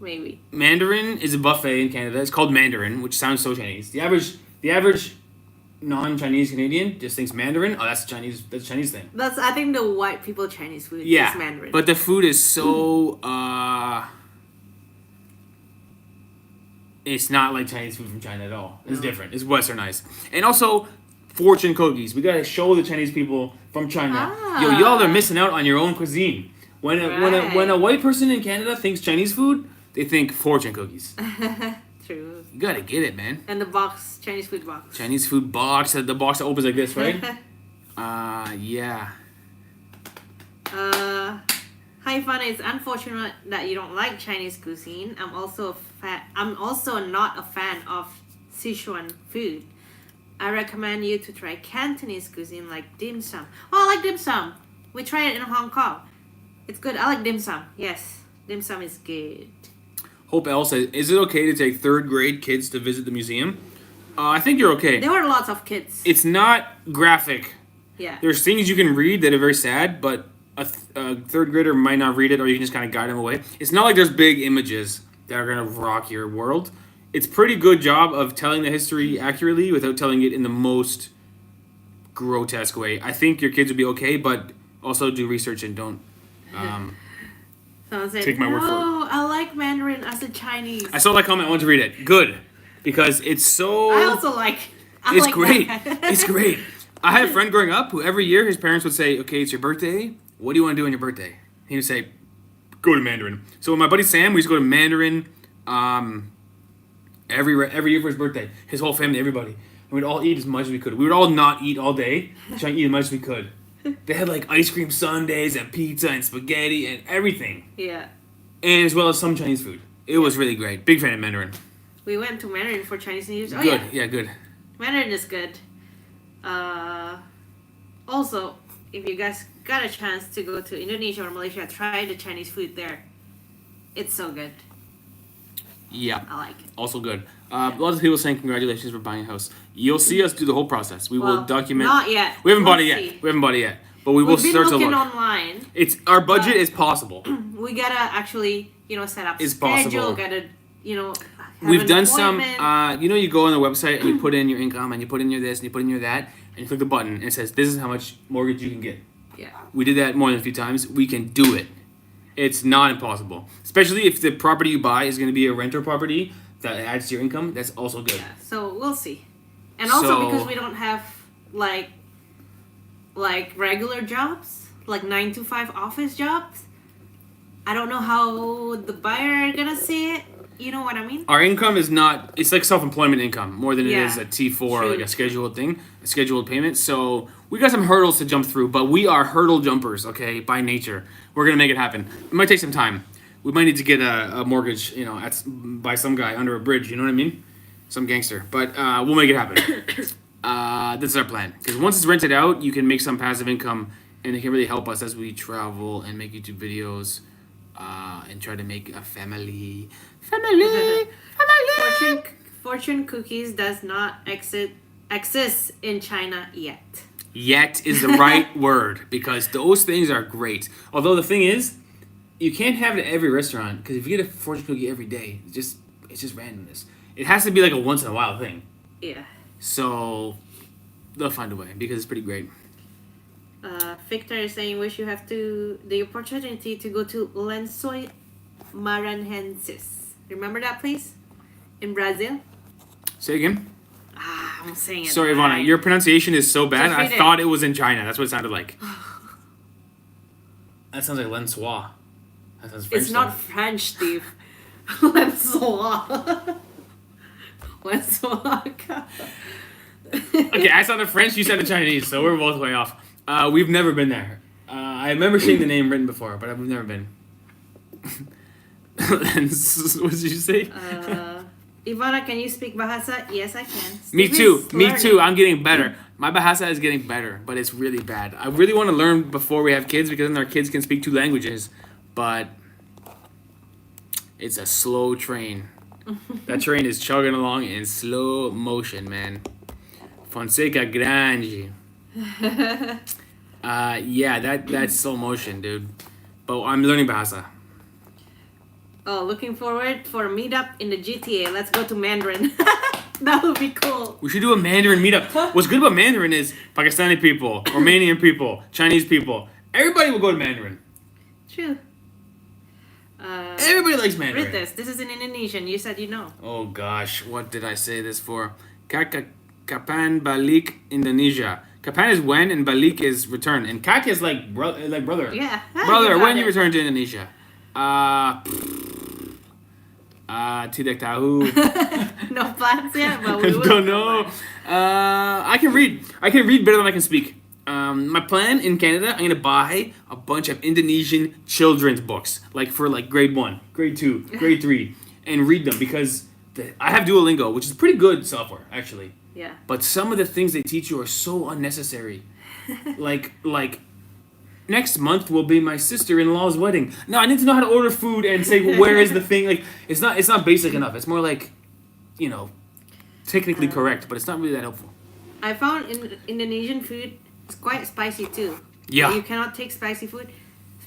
Maybe. Mandarin is a buffet in Canada. It's called Mandarin, which sounds so Chinese. The average non-Chinese Canadian just thinks Mandarin. Oh, that's a Chinese thing. That's I think the white people Chinese food is Mandarin. But the food is so it's not like Chinese food from China at all. It's different. It's westernized. And also fortune cookies. We gotta show the Chinese people from China. Yo, y'all are missing out on your own cuisine. When a white person in Canada thinks Chinese food, they think fortune cookies. True. You gotta get it, man. And the box, Chinese food box. Chinese food box. The box that opens like this, right? Yeah. Hi, Fana. It's unfortunate that you don't like Chinese cuisine. I'm also not a fan of Sichuan food. I recommend you to try Cantonese cuisine like dim sum. Oh, I like dim sum. We tried it in Hong Kong. It's good. I like dim sum. Yes, dim sum is good. Hope L says, is it okay to take 3rd grade kids to visit the museum? I think you're okay. There were lots of kids. It's not graphic. Yeah. There's things you can read that are very sad, but a 3rd grader might not read it, or you can just kind of guide them away. It's not like there's big images that are going to rock your world. it's pretty good job of telling the history accurately without telling it in the most grotesque way. I think your kids would be okay, but also do research and don't Someone said, take my word for it. no, I like Mandarin as a Chinese. I saw that comment. I want to read it. Good, because it's so. I also like. It's like great. that. It's great. I had a friend growing up who every year his parents would say, "Okay, it's your birthday. What do you want to do on your birthday?" He would say, "Go to Mandarin." So with my buddy Sam, we used to go to Mandarin every year for his birthday. His whole family, everybody. And we'd all eat as much as we could. We would all not eat all day, try and eat as much as we could. They had like ice cream sundaes and pizza and spaghetti and everything. Yeah. And as well as some Chinese food. It was really great. Big fan of Mandarin. We went to Mandarin for Chinese New Year's. Oh, Good. yeah. Yeah, good. Mandarin is good. Also, if you guys got a chance to go to Indonesia or Malaysia, try the Chinese food there. It's so good. Yeah. I like it. Also good. Lots of people saying congratulations for buying a house. You'll see us do the whole process. We will document. Not yet. We haven't bought We'll it yet. see. We haven't bought it yet. But we will We've been start to looking look. online. It's our budget is possible. We gotta actually, set up It's schedule. possible. Gotta, have We've an done some. appointment. You go on the website and you put in your income and you put in your this and you put in your that and you click the button and it says this is how much mortgage you can get. Yeah. We did that more than a few times. We can do it. It's not impossible. Especially if the property you buy is going to be a renter property that adds to your income. That's also good. Yeah. So we'll see. And also So- because we don't have like regular jobs, like 9 to 5 office jobs. I don't know how the buyer are gonna see it. You know what I mean? Our income is not. It's like self-employment income more than it Yeah. is a T4 or True. like a scheduled thing, a scheduled payment. So we got some hurdles to jump through, but we are hurdle jumpers. Okay, by nature, we're gonna make it happen. It might take some time. We might need to get a mortgage, by some guy under a bridge. You know what I mean? Some gangster. But we'll make it happen. This is our plan. Because once it's rented out, you can make some passive income, and it can really help us as we travel and make YouTube videos, and try to make a family. Fortune cookies does not exist in China yet. Yet is the right word, because those things are great. Although the thing is, you can't have it at every restaurant, because if you get a fortune cookie every day, it's just randomness. It has to be like a once in a while thing. Yeah. So they'll find a way because it's pretty great. Victor is saying, wish you have the opportunity to go to Lençóis Maranhenses. Remember that place? In Brazil? Say again. I'm saying it. Sorry, right. Ivana, your pronunciation is so bad. Just I read it. thought it was in China. That's what it sounded like. That sounds like Lensois. That sounds French. It's not though. French, Steve. Lençóis. Lençóis. Okay, I sounded French. You sounded Chinese, so we're both way off. We've never been there. I remember seeing the name written before, but we've never been. What did you say? Ivana, can you speak Bahasa? Yes, I can. Me Steve too. is Me learning. too. I'm getting better. My Bahasa is getting better, but it's really bad. I really want to learn before we have kids because then our kids can speak 2 languages. But it's a slow train. That train is chugging along in slow motion, man. Fonseca Grande. Yeah, that's slow motion, dude. But I'm learning Bahasa. Oh, looking forward for a meetup in the GTA. Let's go to Mandarin. That would be cool. We should do a Mandarin meetup. What's good about Mandarin is Pakistani people, Romanian people, Chinese people. Everybody will go to Mandarin. True. Everybody likes Mandarin. Read this. This is in Indonesian. You said you know. Oh gosh, what did I say this for? Kapan balik Indonesia. Kapan is when and balik is return. And kak is like brother. Yeah. Brother, You got when it. you return to Indonesia. Tidak tahu. No plans yet, but we will. Don't know. I can read. I can read better than I can speak. My plan in Canada, I'm gonna buy a bunch of Indonesian children's books, for grade 1, grade 2, grade 3, and read them because I have Duolingo, which is pretty good software actually. Yeah. But some of the things they teach you are so unnecessary. like next month will be my sister-in-law's wedding. No, I need to know how to order food and say where is the thing. It's not basic enough. It's more technically correct, but it's not really that helpful. I found Indonesian food is quite spicy too. Yeah. You cannot take spicy food.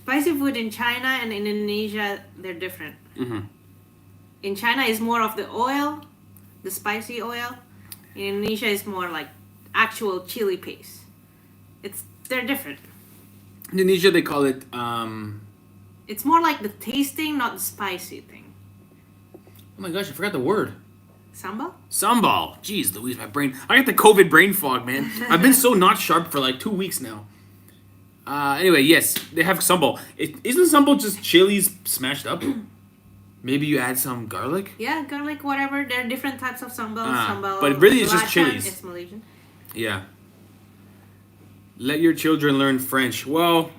Spicy food in China and in Indonesia, they're different. Mm-hmm. In China, it's more of the oil, the spicy oil. In Indonesia, it's more like actual chili paste. They're different. Indonesia, they call it. It's more like the tasting, not the spicy thing. Oh my gosh, I forgot the word. Sambal? Sambal. Jeez Louise, my brain. I got the COVID brain fog, man. I've been so not sharp for like 2 weeks now. Anyway, yes, they have sambal. Isn't sambal just chilies smashed up? Maybe you add some garlic? Yeah, garlic, whatever. There are different types of sambal. Sambal. But really it's just belacan, chilies. It's Malaysian. Yeah. Let your children learn French. Well,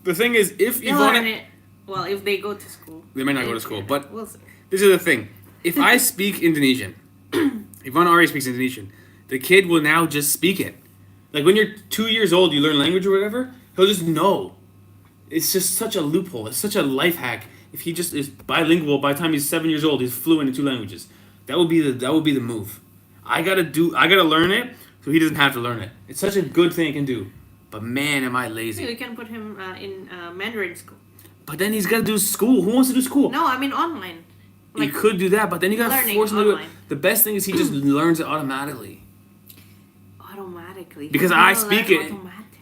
the thing is, if They'll learn it. Well, if they go to school. They might not go to school, but we'll see. this is the thing. If I speak Indonesian, Ivana already speaks Indonesian, the kid will now just speak it. Like when you're 2 years old, you learn language or whatever, he'll just know. It's just such a loophole. It's such a life hack. If he just is bilingual, by the time he's 7 years old, he's fluent in 2 languages. That would be the move. I gotta learn it so he doesn't have to learn it. It's such a good thing I can do. But man, am I lazy. We can put him in Mandarin school. But then he's gotta do school. Who wants to do school? No, I mean online. You could do that, but then you gotta force him to do it. online. The best thing is he just learns it automatically. Automatically. Because I speak it.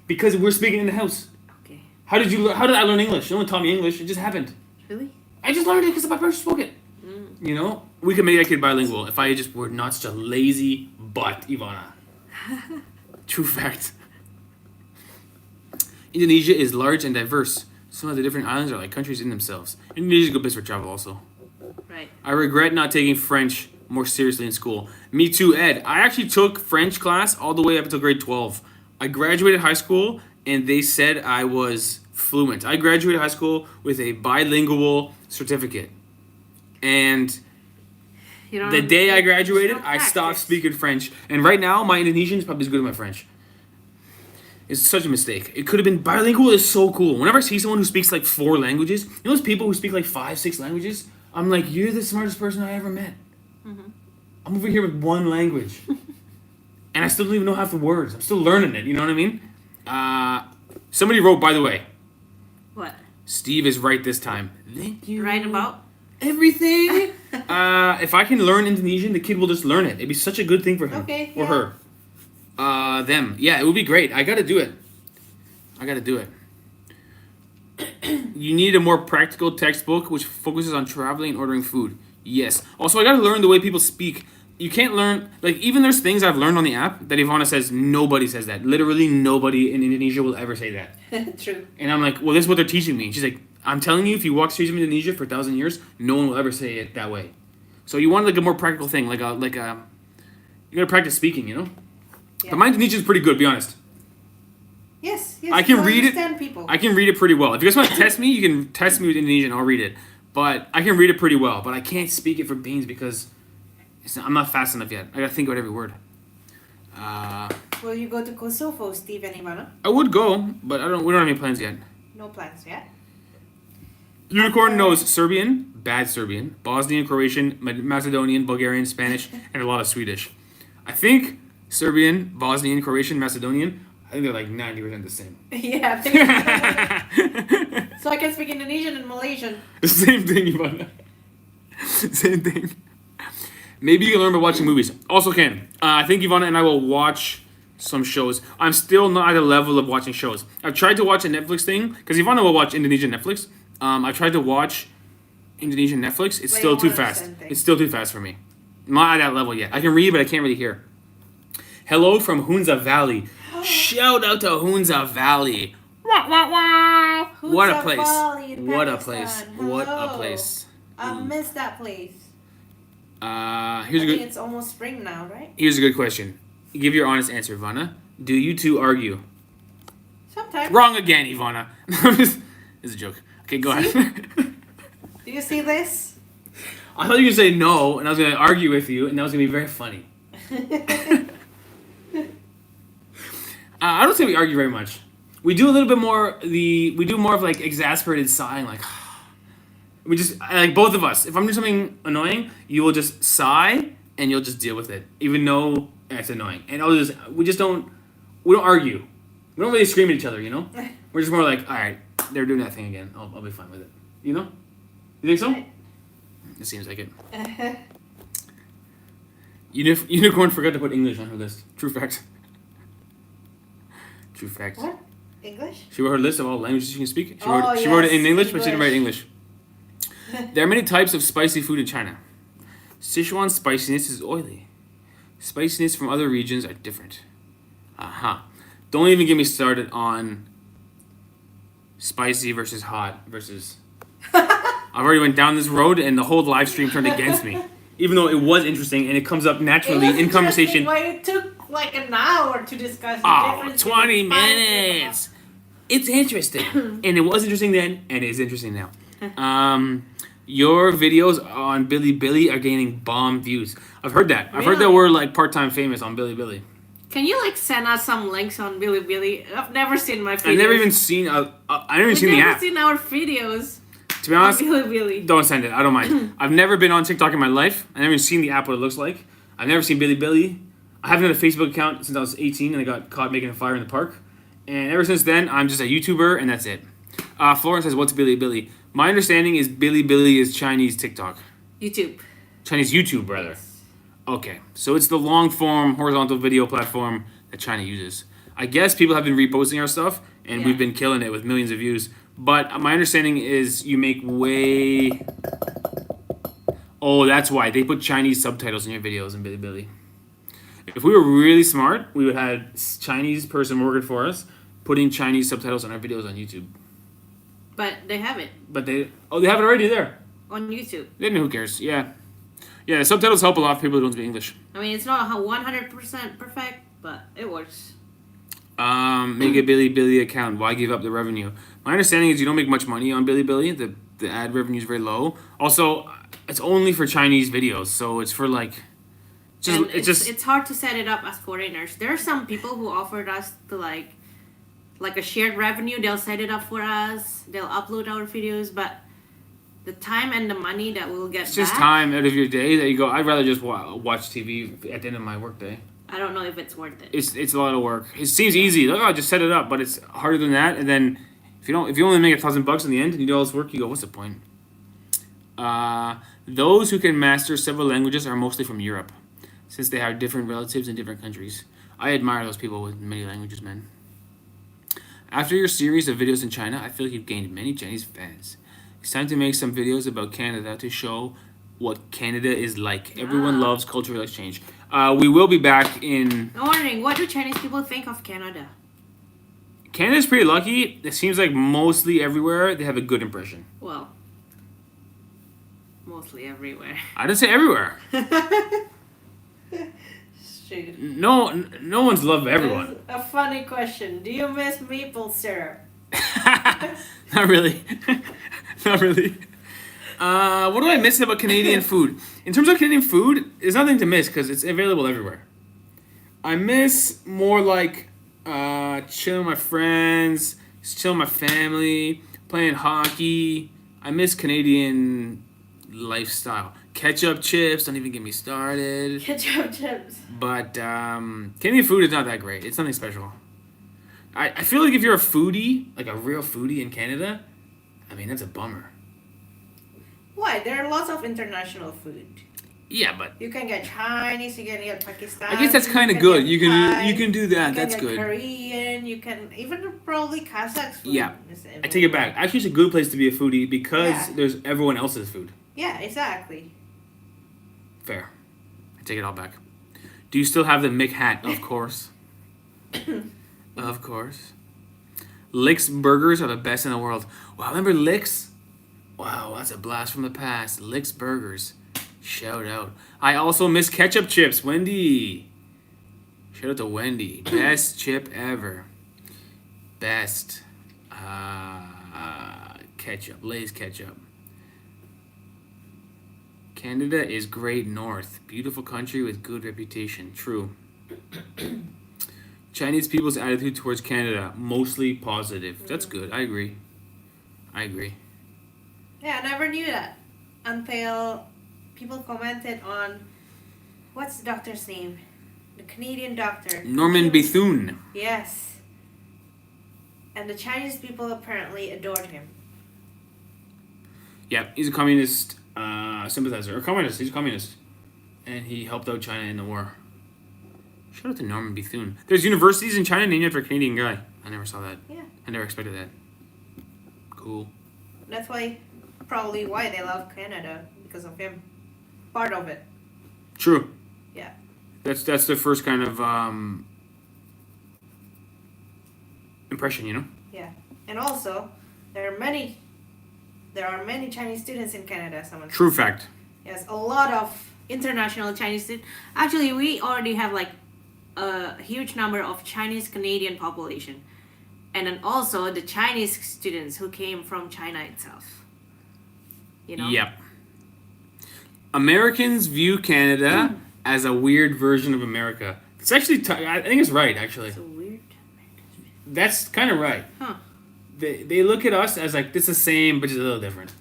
Because we're speaking in the house. Okay. How did I learn English? No one taught me English. It just happened. Really? I just learned it because my parents spoke it. You know? We could make that kid bilingual if I just were not such a lazy butt, Ivana. True fact. Indonesia is large and diverse. Some of the different islands are like countries in themselves. Indonesia is a good place for travel also. Right. I regret not taking French more seriously in school. Me too, Ed. I actually took French class all the way up until grade 12. I graduated high school and they said I was fluent. I graduated high school with a bilingual certificate. And the day I graduated, I stopped speaking French. And right now, my Indonesian is probably as good as my French. It's such a mistake. It could have been bilingual is so cool. Whenever I see someone who speaks like 4 languages, you know those people who speak like 5, 6 languages? I'm like, you're the smartest person I ever met. Mm-hmm. I'm over here with 1 language. And I still don't even know half the words. I'm still learning it, you know what I mean? Somebody wrote, by the way. What? Steve is right this time. Thank you. Right about? Everything. If I can learn Indonesian, the kid will just learn it. It'd be such a good thing for him. Okay, or yeah. her. Them. Yeah, it would be great. I gotta do it. You need a more practical textbook which focuses on traveling and ordering food. Yes. Also, I gotta learn the way people speak. You can't learn, like, even there's things I've learned on the app that Ivana says nobody says that. Literally nobody in Indonesia will ever say that. True. And I'm like, well, this is what they're teaching me. She's like, I'm telling you, if you walk the streets of Indonesia for 1,000 years, no one will ever say it that way. So you want like a more practical thing, you gotta practice speaking, you know? Yeah. But my Indonesian is pretty good, to be honest. Yes. I can read it. People. I can read it pretty well. If you guys want to test me, you can test me with Indonesian. I'll read it. But I can read it pretty well. But I can't speak it for beans because I'm not fast enough yet. I gotta think about every word. Will you go to Kosovo, Steve and Ivana? I would go, but we don't have any plans yet. No plans yet. Unicorn knows Serbian, bad Serbian, Bosnian, Croatian, Macedonian, Bulgarian, Spanish, and a lot of Swedish. I think Serbian, Bosnian, Croatian, Macedonian, I think they're like 90% the same. Yeah. So I can speak Indonesian and Malaysian. Same thing, Ivana. Same thing. Maybe you can learn by watching movies. Also can. I think Ivana and I will watch some shows. I'm still not at the level of watching shows. I've tried to watch a Netflix thing, because Ivana will watch Indonesian Netflix. I tried to watch Indonesian Netflix. It's still too fast. It's still too fast for me. I'm not at that level yet. I can read, but I can't really hear. Hello from Hunza Valley. Shout out to Hunza Valley. Wah, wah, wah. What a place. What a place. What a place. I miss that place. Here's I a good. think it's almost spring now, right? Here's a good question. Give your honest answer, Ivana. Do you two argue? Sometimes. Wrong again, Ivana. It's a joke. Okay, go ahead. Do you see this? I thought you were going to say no, and I was going to argue with you, and that was going to be very funny. I don't say we argue very much. We do a little bit more. We do more of like exasperated sighing, like we just like both of us. If I'm doing something annoying, you will just sigh and you'll just deal with it, even though it's annoying. And we don't argue. We don't really scream at each other, you know. We're just more like, all right, they're doing that thing again. I'll be fine with it. You know? You think so? It seems like it. Unicorn forgot to put English on her list. True fact. True fact. What? English? She wrote her list of all languages she can speak. She Oh, she wrote it in yes, English, but she didn't write English. English. There are many types of spicy food in China. Sichuan spiciness is oily. Spiciness from other regions are different. Aha. Don't even get me started on spicy versus hot versus... I've already went down this road and the whole live stream turned against me. Even though it was interesting and it comes up naturally in conversation. But it took like an hour to discuss the Oh, difference 20 between spicy and minutes. It's interesting. And it was interesting then and it is interesting now. Your videos on Bilibili are gaining bomb views. I've heard that. I've heard that Really? we're like part-time famous on Bilibili. Can you like send us some links on Bilibili? I've never seen my videos. I've never even seen I never even seen the never app. seen our videos To be on honest, Bilibili. don't send it. I don't mind. I've never been on TikTok in my life. I've never even seen the app, what it looks like. I've never seen Bilibili. I haven't had a Facebook account since I was 18 and I got caught making a fire in the park. And ever since then, I'm just a YouTuber and that's it. Florence says, what's Bilibili? My understanding is Bilibili is Chinese TikTok. YouTube. Chinese YouTube, rather. Okay, so it's the long-form horizontal video platform that China uses. I guess people have been reposting our stuff, and Yeah. we've been killing it with millions of views. But my understanding is you make way... Oh, that's why. They put Chinese subtitles in your videos in Bilibili. If we were really smart, we would have a Chinese person working for us putting Chinese subtitles on our videos on YouTube. But they have it But they have it already there. on YouTube. Then who cares? Yeah. Yeah, the subtitles help a lot for people who don't speak English. I mean, it's not 100% perfect, but it works. Make a Bilibili account. Why give up the revenue? My understanding is you don't make much money on Bilibili. The ad revenue is very low. Also, it's only for Chinese videos, so it's for like... And it's hard to set it up as foreigners. There are some people who offered us to like a shared revenue. They'll set it up for us. They'll upload our videos, but the time and the money that we'll get It's just back, time out of your day that you go, I'd rather just watch TV at the end of my workday. I don't know if it's worth it. It's a lot of work. It seems easy. Like, oh, just set it up, but it's harder than that. And then if you only make $1,000 in the end and you do all this work, you go, what's the point? Those who can master several languages are mostly from Europe, since they have different relatives in different countries. I admire those people with many languages, man. After your series of videos in China, I feel like you've gained many Chinese fans. It's time to make some videos about Canada to show what Canada is like. Everyone loves cultural exchange. We will be back in... I'm wondering, what do Chinese people think of Canada? Canada's pretty lucky. It seems like mostly everywhere they have a good impression. Well, mostly everywhere. I didn't say everywhere. Shoot. No one's loved everyone. That's a funny question. Do you miss maple syrup? Not really. Not really. What do I miss about Canadian food? In terms of Canadian food, there's nothing to miss because it's available everywhere. I miss more like chilling with my friends, just chilling with my family, playing hockey. I miss Canadian lifestyle. Ketchup chips, don't even get me started. Ketchup chips. But Canadian food is not that great. It's nothing special. I feel like if you're a foodie, like a real foodie in Canada, I mean, that's a bummer. Why? There are lots of international food. Yeah, but You can get Chinese, you can get Pakistani. I guess that's kind of good. You can do that. You can That's get good. Korean, you can even probably Kazakh food. Yeah. is I take it back. Actually, it's a good place to be a foodie because Yeah. there's everyone else's food. Yeah, exactly. Fair. I take it all back. Do you still have the Mick hat? Of course. Of course. Lick's burgers are the best in the world. Wow, remember Lick's? Wow, that's a blast from the past. Lick's burgers. Shout out. I also miss ketchup chips. Wendy. Shout out to Wendy. Best chip ever. Best. Ketchup. Lay's ketchup. Canada is great north. Beautiful country with good reputation. True. Chinese people's attitude towards Canada, mostly positive. That's good. I agree. Yeah, I never knew that until people commented on what's the doctor's name? The Canadian doctor. Norman Bethune. Yes. And the Chinese people apparently adored him. Yeah, he's a communist sympathizer. Or communist. He's a communist. and he helped out China in the war. Shout out to Norman Bethune. There's universities in China named after a Canadian guy. I never saw that. Yeah. I never expected that. Cool. That's probably why they love Canada, because of him. Part of it. True. Yeah. That's the first kind of impression, you know? Yeah. And also, there are many Chinese students in Canada. True fact. Yes, a lot of international Chinese students. Actually, we already have like a huge number of Chinese Canadian population. And then also the Chinese students who came from China itself. You know? Yep. Americans view Canada as a weird version of America. It's actually, I think it's right, actually. It's a weird. That's kind of right. Huh. They look at us as like, this is the same, but just a little different.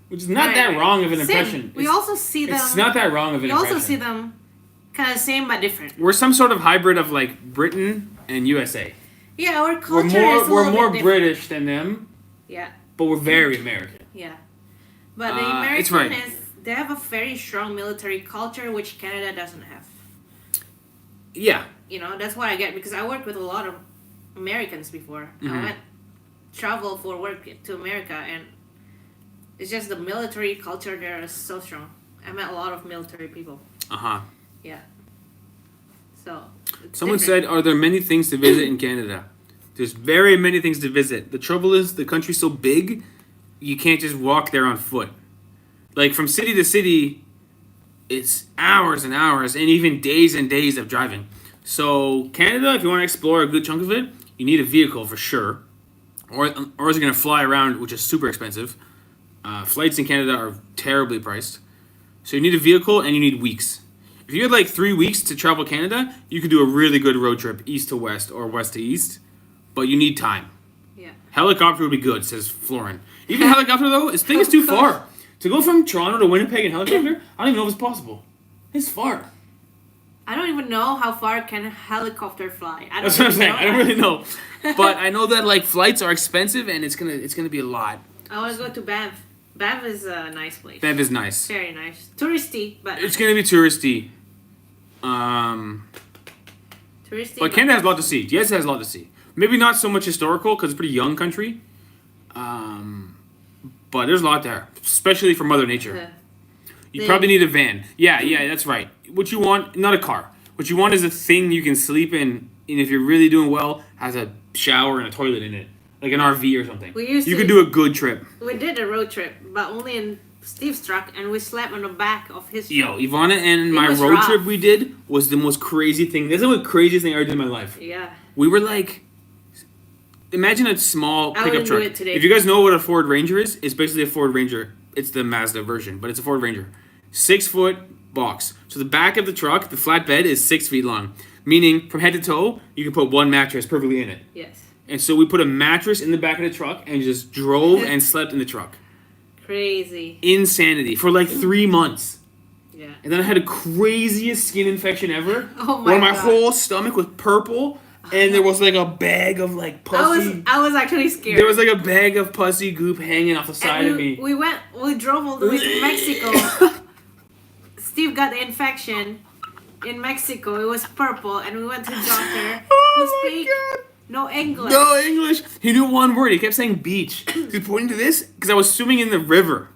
Which is not that wrong of an impression. We also see them. It's not that wrong of an impression. We also see them kind of same but different. We're some sort of hybrid of like Britain and USA. Yeah, our culture is a little We're more bit British than them. Yeah. But we're very American. Yeah. But the it's American right. they have a very strong military culture, which Canada doesn't have. Yeah. You know, that's what I get, because I worked with a lot of Americans before. Mm-hmm. I went travel for work to America, and it's just the military culture there is so strong. I met a lot of military people. Uh-huh. Yeah. So, Someone said, are there many things to visit in Canada? There's very many things to visit. The trouble is, the country's so big, you can't just walk there on foot. Like, from city to city, it's hours and hours, and even days and days of driving. So, Canada, if you want to explore a good chunk of it, you need a vehicle for sure. Or else you're going to fly around, which is super expensive. Flights in Canada are terribly priced. So you need a vehicle, and you need weeks. If you had like 3 weeks to travel Canada, you could do a really good road trip, east to west or west to east. But you need time. Yeah. Helicopter would be good, says Florin. Even helicopter, though, this thing is too far. To go from Toronto to Winnipeg in helicopter, I don't even know if it's possible. It's far. I don't even know how far can a helicopter fly. That's what I'm saying. I don't really know. But I know that like flights are expensive, and it's gonna be a lot. I want to go to Banff. Banff is a nice place. Banff is nice. Very nice. Touristy, but It's gonna be touristy. Touristy. But Canada has a lot to see. Yes, it has a lot to see. Maybe not so much historical because it's a pretty young country. But there's a lot there, especially for Mother Nature. You probably need a van. Yeah, that's right. What you want, not a car. What you want is a thing you can sleep in, and if you're really doing well, has a shower and a toilet in it. Like an RV or something. You could do a good trip. We did a road trip, but only in Steve's truck, and we slept on the back of his truck. Yo, Ivana and my road trip we did was the most crazy thing. This is the craziest thing I ever did in my life. Yeah. We were like, imagine a small pickup truck. Do it today. If you guys know what a Ford Ranger is, it's basically a Ford Ranger. It's the Mazda version, but it's a Ford Ranger. 6 foot box. So the back of the truck, the flatbed, is 6 feet long. Meaning, from head to toe, you can put one mattress perfectly in it. Yes. And so we put a mattress in the back of the truck and just drove and slept in the truck. Crazy. Insanity. For like 3 months. Yeah. And then I had the craziest skin infection ever. Oh my where my God. whole stomach was purple. And there was like a bag of like pussy. I was actually scared. There was like a bag of pussy goop hanging off the side of me. We drove all the way to Mexico. Steve got the infection in Mexico. It was purple, and we went to the doctor. Oh who my God. No English. No English. He knew one word. He kept saying beach. He was pointing to this because I was swimming in the river.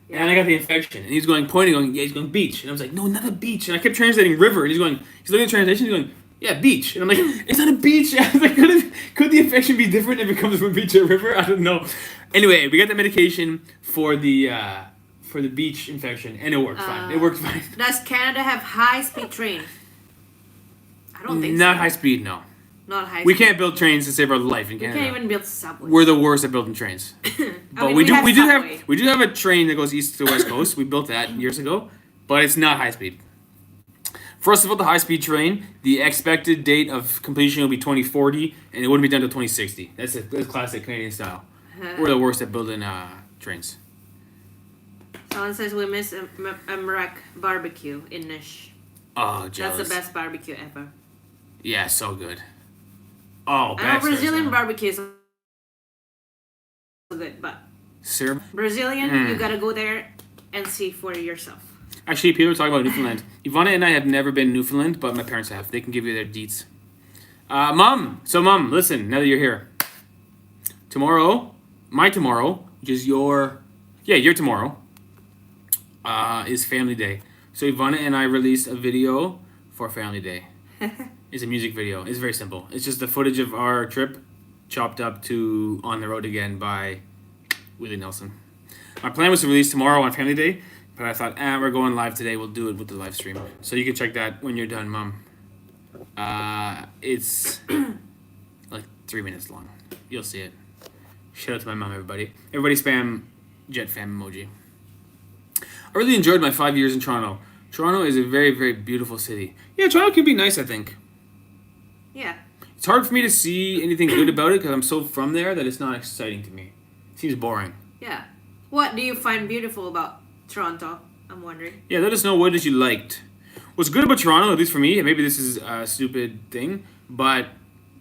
Yeah. And I got the infection. And he's pointing, yeah, he's going beach. And I was like, no, not a beach. And I kept translating river. And he's looking at the translation. He's going, yeah, beach. And I'm like, it's not a beach. I was like, could the infection be different if it comes from beach or river? I don't know. Anyway, we got the medication for the beach infection, and it worked fine. It worked fine. Does Canada have high-speed train? I don't think so. Not high speed, no. Not high-speed. We can't build trains to save our life in We Canada. can't even build subways. We're the worst at building trains. But we do have a train that goes east to west coast. We built that years ago, but it's not high speed. First of all, the high speed train, the expected date of completion will be 2040, and it wouldn't be done until 2060. That's classic Canadian style. We're the worst at building trains. Someone says we miss a Mrek barbecue in Nish. Oh, jealous. That's the best barbecue ever. Yeah, so good. Oh, I know Brazilian barbecue is so good, but Sir? Brazilian, you gotta go there and see for yourself. Actually, people are talking about Newfoundland. Ivana and I have never been to Newfoundland, but my parents have. They can give you their deets. Mom, listen, now that you're here. Tomorrow, my tomorrow, which is your tomorrow, is Family Day. So Ivana and I released a video for Family Day. It's a music video. It's very simple. It's just the footage of our trip chopped up to On the Road Again by Willie Nelson. My plan was to release tomorrow on Family Day, but I thought, we're going live today. We'll do it with the live stream. So you can check that when you're done, Mom. It's like 3 minutes long. You'll see it. Shout out to my mom, everybody. Everybody spam Jet Fam emoji. I really enjoyed my 5 years in Toronto. Toronto is a very, very beautiful city. Yeah, Toronto can be nice, I think. Yeah. It's hard for me to see anything good about it because I'm so from there that it's not exciting to me. It seems boring. Yeah. What do you find beautiful about Toronto? I'm wondering. Yeah, let us know what did you liked. What's good about Toronto, at least for me, and maybe this is a stupid thing, but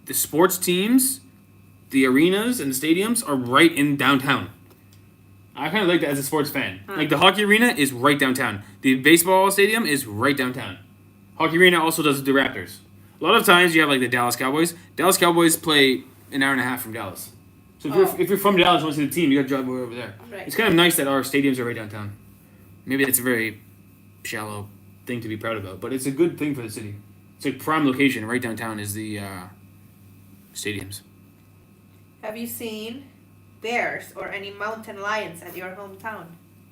the sports teams, the arenas and the stadiums are right in downtown. I kind of like that as a sports fan. Huh. Like the hockey arena is right downtown. The baseball stadium is right downtown. Hockey arena also does the Raptors. A lot of times you have like the Dallas Cowboys. Dallas Cowboys play an hour and a half from Dallas. So if you're from Dallas and want to see the team, you got to drive way over there. Right. It's kind of nice that our stadiums are right downtown. Maybe that's a very shallow thing to be proud about, but it's a good thing for the city. It's like prime location right downtown is the stadiums. Have you seen bears or any mountain lions at your hometown?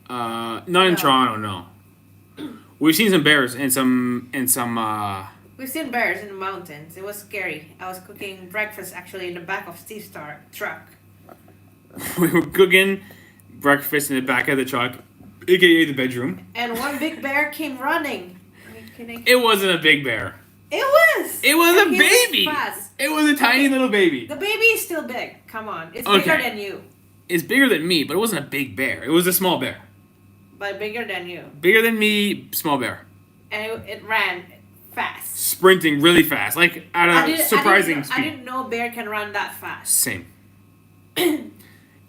Not in Toronto, no. We've seen some bears and some. We've seen bears in the mountains. It was scary. I was cooking breakfast actually in the back of Steve's truck. We were cooking breakfast in the back of the truck, aka the bedroom. And one big bear came running. Are you kidding? It wasn't a big bear. It was! It was And a he baby! Was fast. It was a tiny little baby. The baby is still big. Come on. It's Okay. bigger than you. It's bigger than me, but it wasn't a big bear. It was a small bear. But bigger than you. Bigger than me, small bear. And it ran fast. Sprinting really fast, like at a surprising I speed. didn't know bear can run that fast. Same. and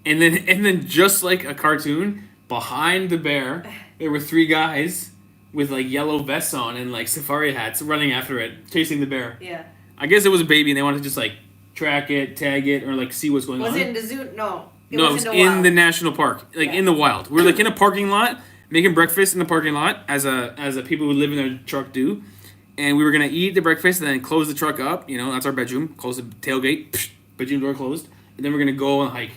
then just like a cartoon, behind the bear, there were 3 guys with like yellow vests on and like safari hats running after it, chasing the bear. Yeah. I guess it was a baby and they wanted to just like track it, tag it, or like see what's going on. Was it in the zoo? No. It was in the national park, like in the wild. We were like in a parking lot, making breakfast in the parking lot, as a people who live in their truck do. And we were gonna eat the breakfast and then close the truck up. You know, that's our bedroom. Close the tailgate, bedroom door closed, and then we're gonna go on a hike.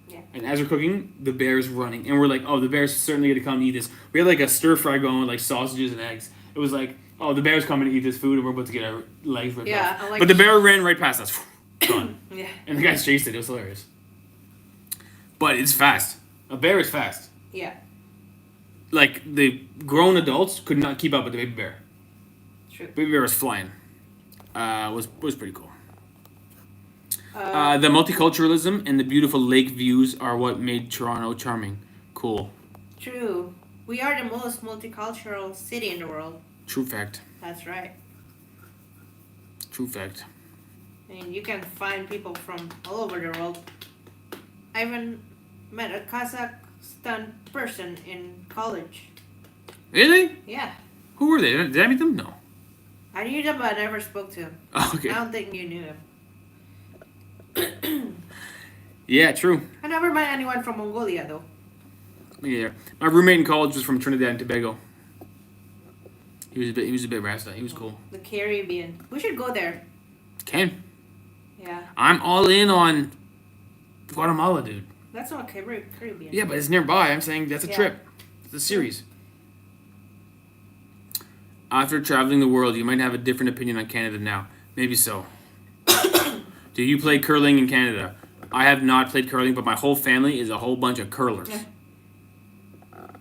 Yeah. And as we're cooking, the bear's running, and we're like, "Oh, the bear's certainly gonna come and eat this." We had like a stir fry going with like sausages and eggs. It was like, "Oh, the bear's coming to eat this food, and we're about to get our legs ripped off." I'm like, But the bear ran right past us, gone, yeah. and the guys chased it. It was hilarious. But it's fast. A bear is fast. Yeah. Like the grown adults could not keep up with the baby bear. True. Baby bear was flying. Was pretty cool. The multiculturalism and the beautiful lake views are what made Toronto charming. Cool. True. We are the most multicultural city in the world. True fact. That's right. True fact. I mean, you can find people from all over the world. I even met a Kazakhstan person in college. Really? Yeah. Who were they? Did I meet them? No. I knew him, but I never spoke to him. Oh, okay. I don't think you knew him. Yeah, true. I never met anyone from Mongolia, though. Me neither. My roommate in college was from Trinidad and Tobago. He was a bit rasta. He was cool. The Caribbean. We should go there. Can. Yeah. I'm all in on Guatemala, dude. That's not Caribbean. Yeah, but it's nearby. I'm saying that's a Yeah. trip. It's a series. After traveling the world, you might have a different opinion on Canada now. Maybe so. Do you play curling in Canada? I have not played curling, but my whole family is a whole bunch of curlers. Yeah.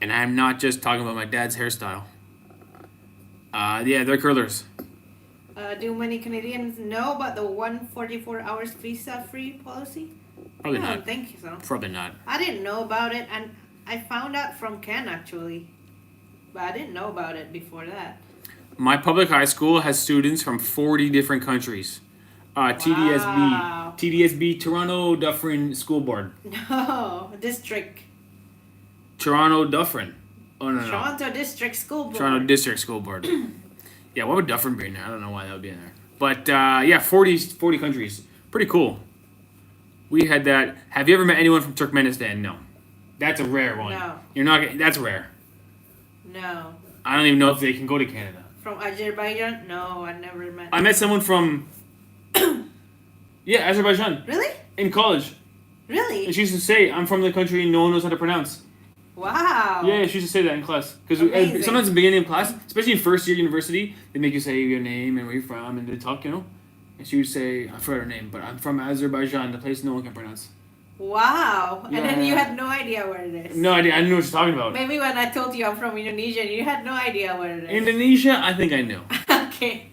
And I'm not just talking about my dad's hairstyle. Yeah, they're curlers. Do many Canadians know about the 144 hours visa-free policy? Probably I not. don't think so. Probably not. I didn't know about it, and I found out from Ken, actually. But I didn't know about it before that. My public high school has students from 40 different countries. TDSB. Wow. TDSB, Toronto Dufferin School Board. No, district. Toronto Dufferin. Oh no. Toronto District School Board. Toronto District School Board. Yeah, why would Dufferin be in there? I don't know why that would be in there. But yeah, 40 countries. Pretty cool. We had that. Have you ever met anyone from Turkmenistan? No. That's a rare one. No. You're not. That's rare. No. I don't even know if they can go to Canada. From Azerbaijan? No, I never met. I met someone from. Yeah, Azerbaijan. Really? In college. Really? And she used to say, I'm from the country no one knows how to pronounce. Wow. Yeah, she used to say that in class. Because Amazing. sometimes in the beginning of class, especially in first year university, they make you say your name and where you're from and they talk, you know? And she would say, I forgot her name, but I'm from Azerbaijan, the place no one can pronounce. Wow. Yeah. And then you had no idea where it is. No idea. I didn't know what she's talking about. Maybe when I told you I'm from Indonesia, you had no idea where it is. Indonesia? I think I knew. Okay.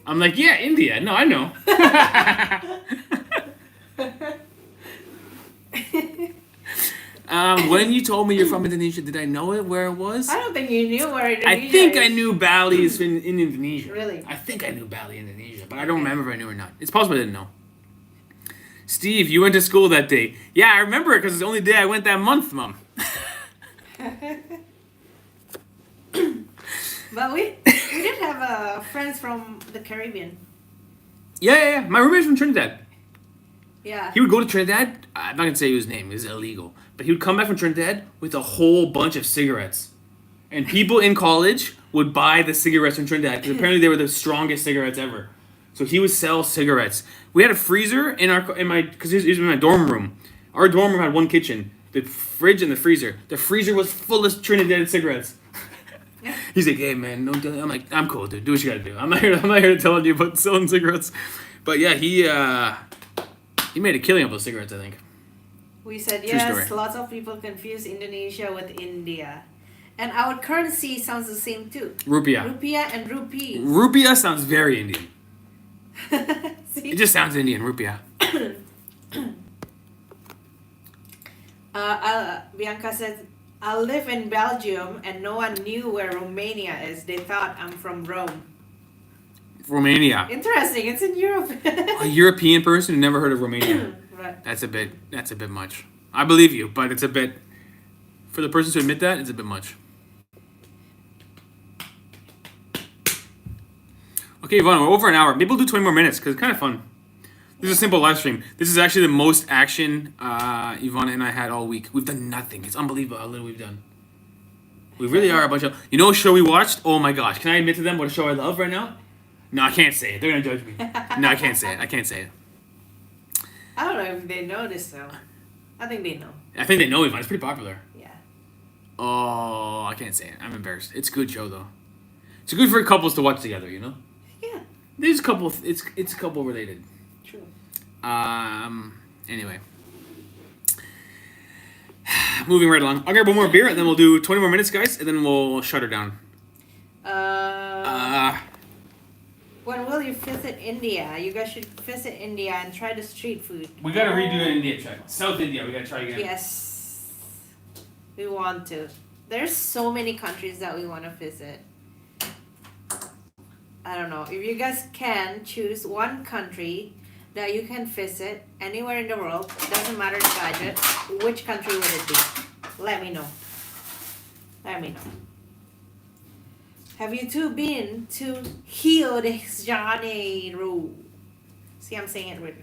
I'm like, yeah, India. No, I know. When you told me you're from Indonesia, did I know it where it was? I don't think you knew where Indonesia I think I is. knew Bali is in Indonesia. Really? I think I knew Bali, Indonesia, but I don't remember if I knew or not. It's possible I didn't know. Steve, you went to school that day. Yeah, I remember it because it's the only day I went that month, Mom. But we did have friends from the Caribbean. Yeah. My roommate's from Trinidad. Yeah. He would go to Trinidad. I'm not going to say his name. It's illegal. But he would come back from Trinidad with a whole bunch of cigarettes. And people in college would buy the cigarettes from Trinidad because apparently they were the strongest cigarettes ever. So he would sell cigarettes. We had a freezer in my because he was in my dorm room. Our dorm room had one kitchen, the fridge and the freezer. The freezer was full of Trinidad cigarettes. He's like, hey man, no. I'm like, I'm cool, dude. Do what you gotta do. I'm not here to tell you about selling cigarettes. But yeah, he made a killing of those cigarettes, I think. We said True yes. story. Lots of people confuse Indonesia with India, and our currency sounds the same too. Rupiah. Rupiah and rupee. Rupiah sounds very Indian. See? It just sounds Indian, rupiah. Bianca said, I live in Belgium and no one knew where Romania is. They thought I'm from Rome. Romania. Interesting. It's in Europe. A European person who never heard of Romania. Right. That's a bit much. I believe you, but it's a bit, for the person to admit that, it's a bit much. Okay, Yvonne, we're over an hour. Maybe we'll do 20 more minutes because it's kind of fun. This is a simple live stream. This is actually the most action Yvonne and I had all week. We've done nothing. It's unbelievable how little we've done. We really are a bunch of... You know what show we watched? Oh my gosh. Can I admit to them what a show I love right now? No, I can't say it. They're going to judge me. No, I can't say it. I can't say it. I don't know if they know this though. I think they know. I think they know Yvonne. It's pretty popular. Yeah. Oh, I can't say it. I'm embarrassed. It's a good show though. It's good for couples to watch together, you know? Yeah. There's a couple... It's couple related. True. Anyway. Moving right along. I'll grab one more beer and then we'll do 20 more minutes, guys, and then we'll shut her down. When will you visit India? You guys should visit India and try the street food. We gotta redo an India check. South India, we gotta try again. Yes. We want to. There's so many countries that we want to visit. I don't know. If you guys can choose one country that you can visit anywhere in the world, doesn't matter the budget, which country would it be? Let me know. Let me know. Have you two been to Rio de Janeiro? See, I'm saying it weird.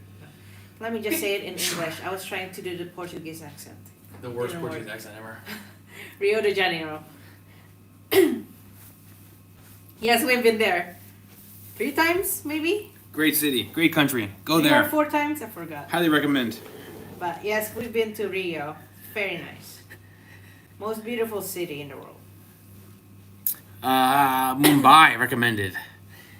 Let me just say it in English. I was trying to do the Portuguese accent. The worst Didn't Portuguese work. accent ever. Rio de Janeiro. Yes, we've been there. 3 times, maybe? Great city, great country. Go 3 there. or 4 times? I forgot. Highly recommend. But yes, we've been to Rio. Very nice. Most beautiful city in the world. Mumbai recommended.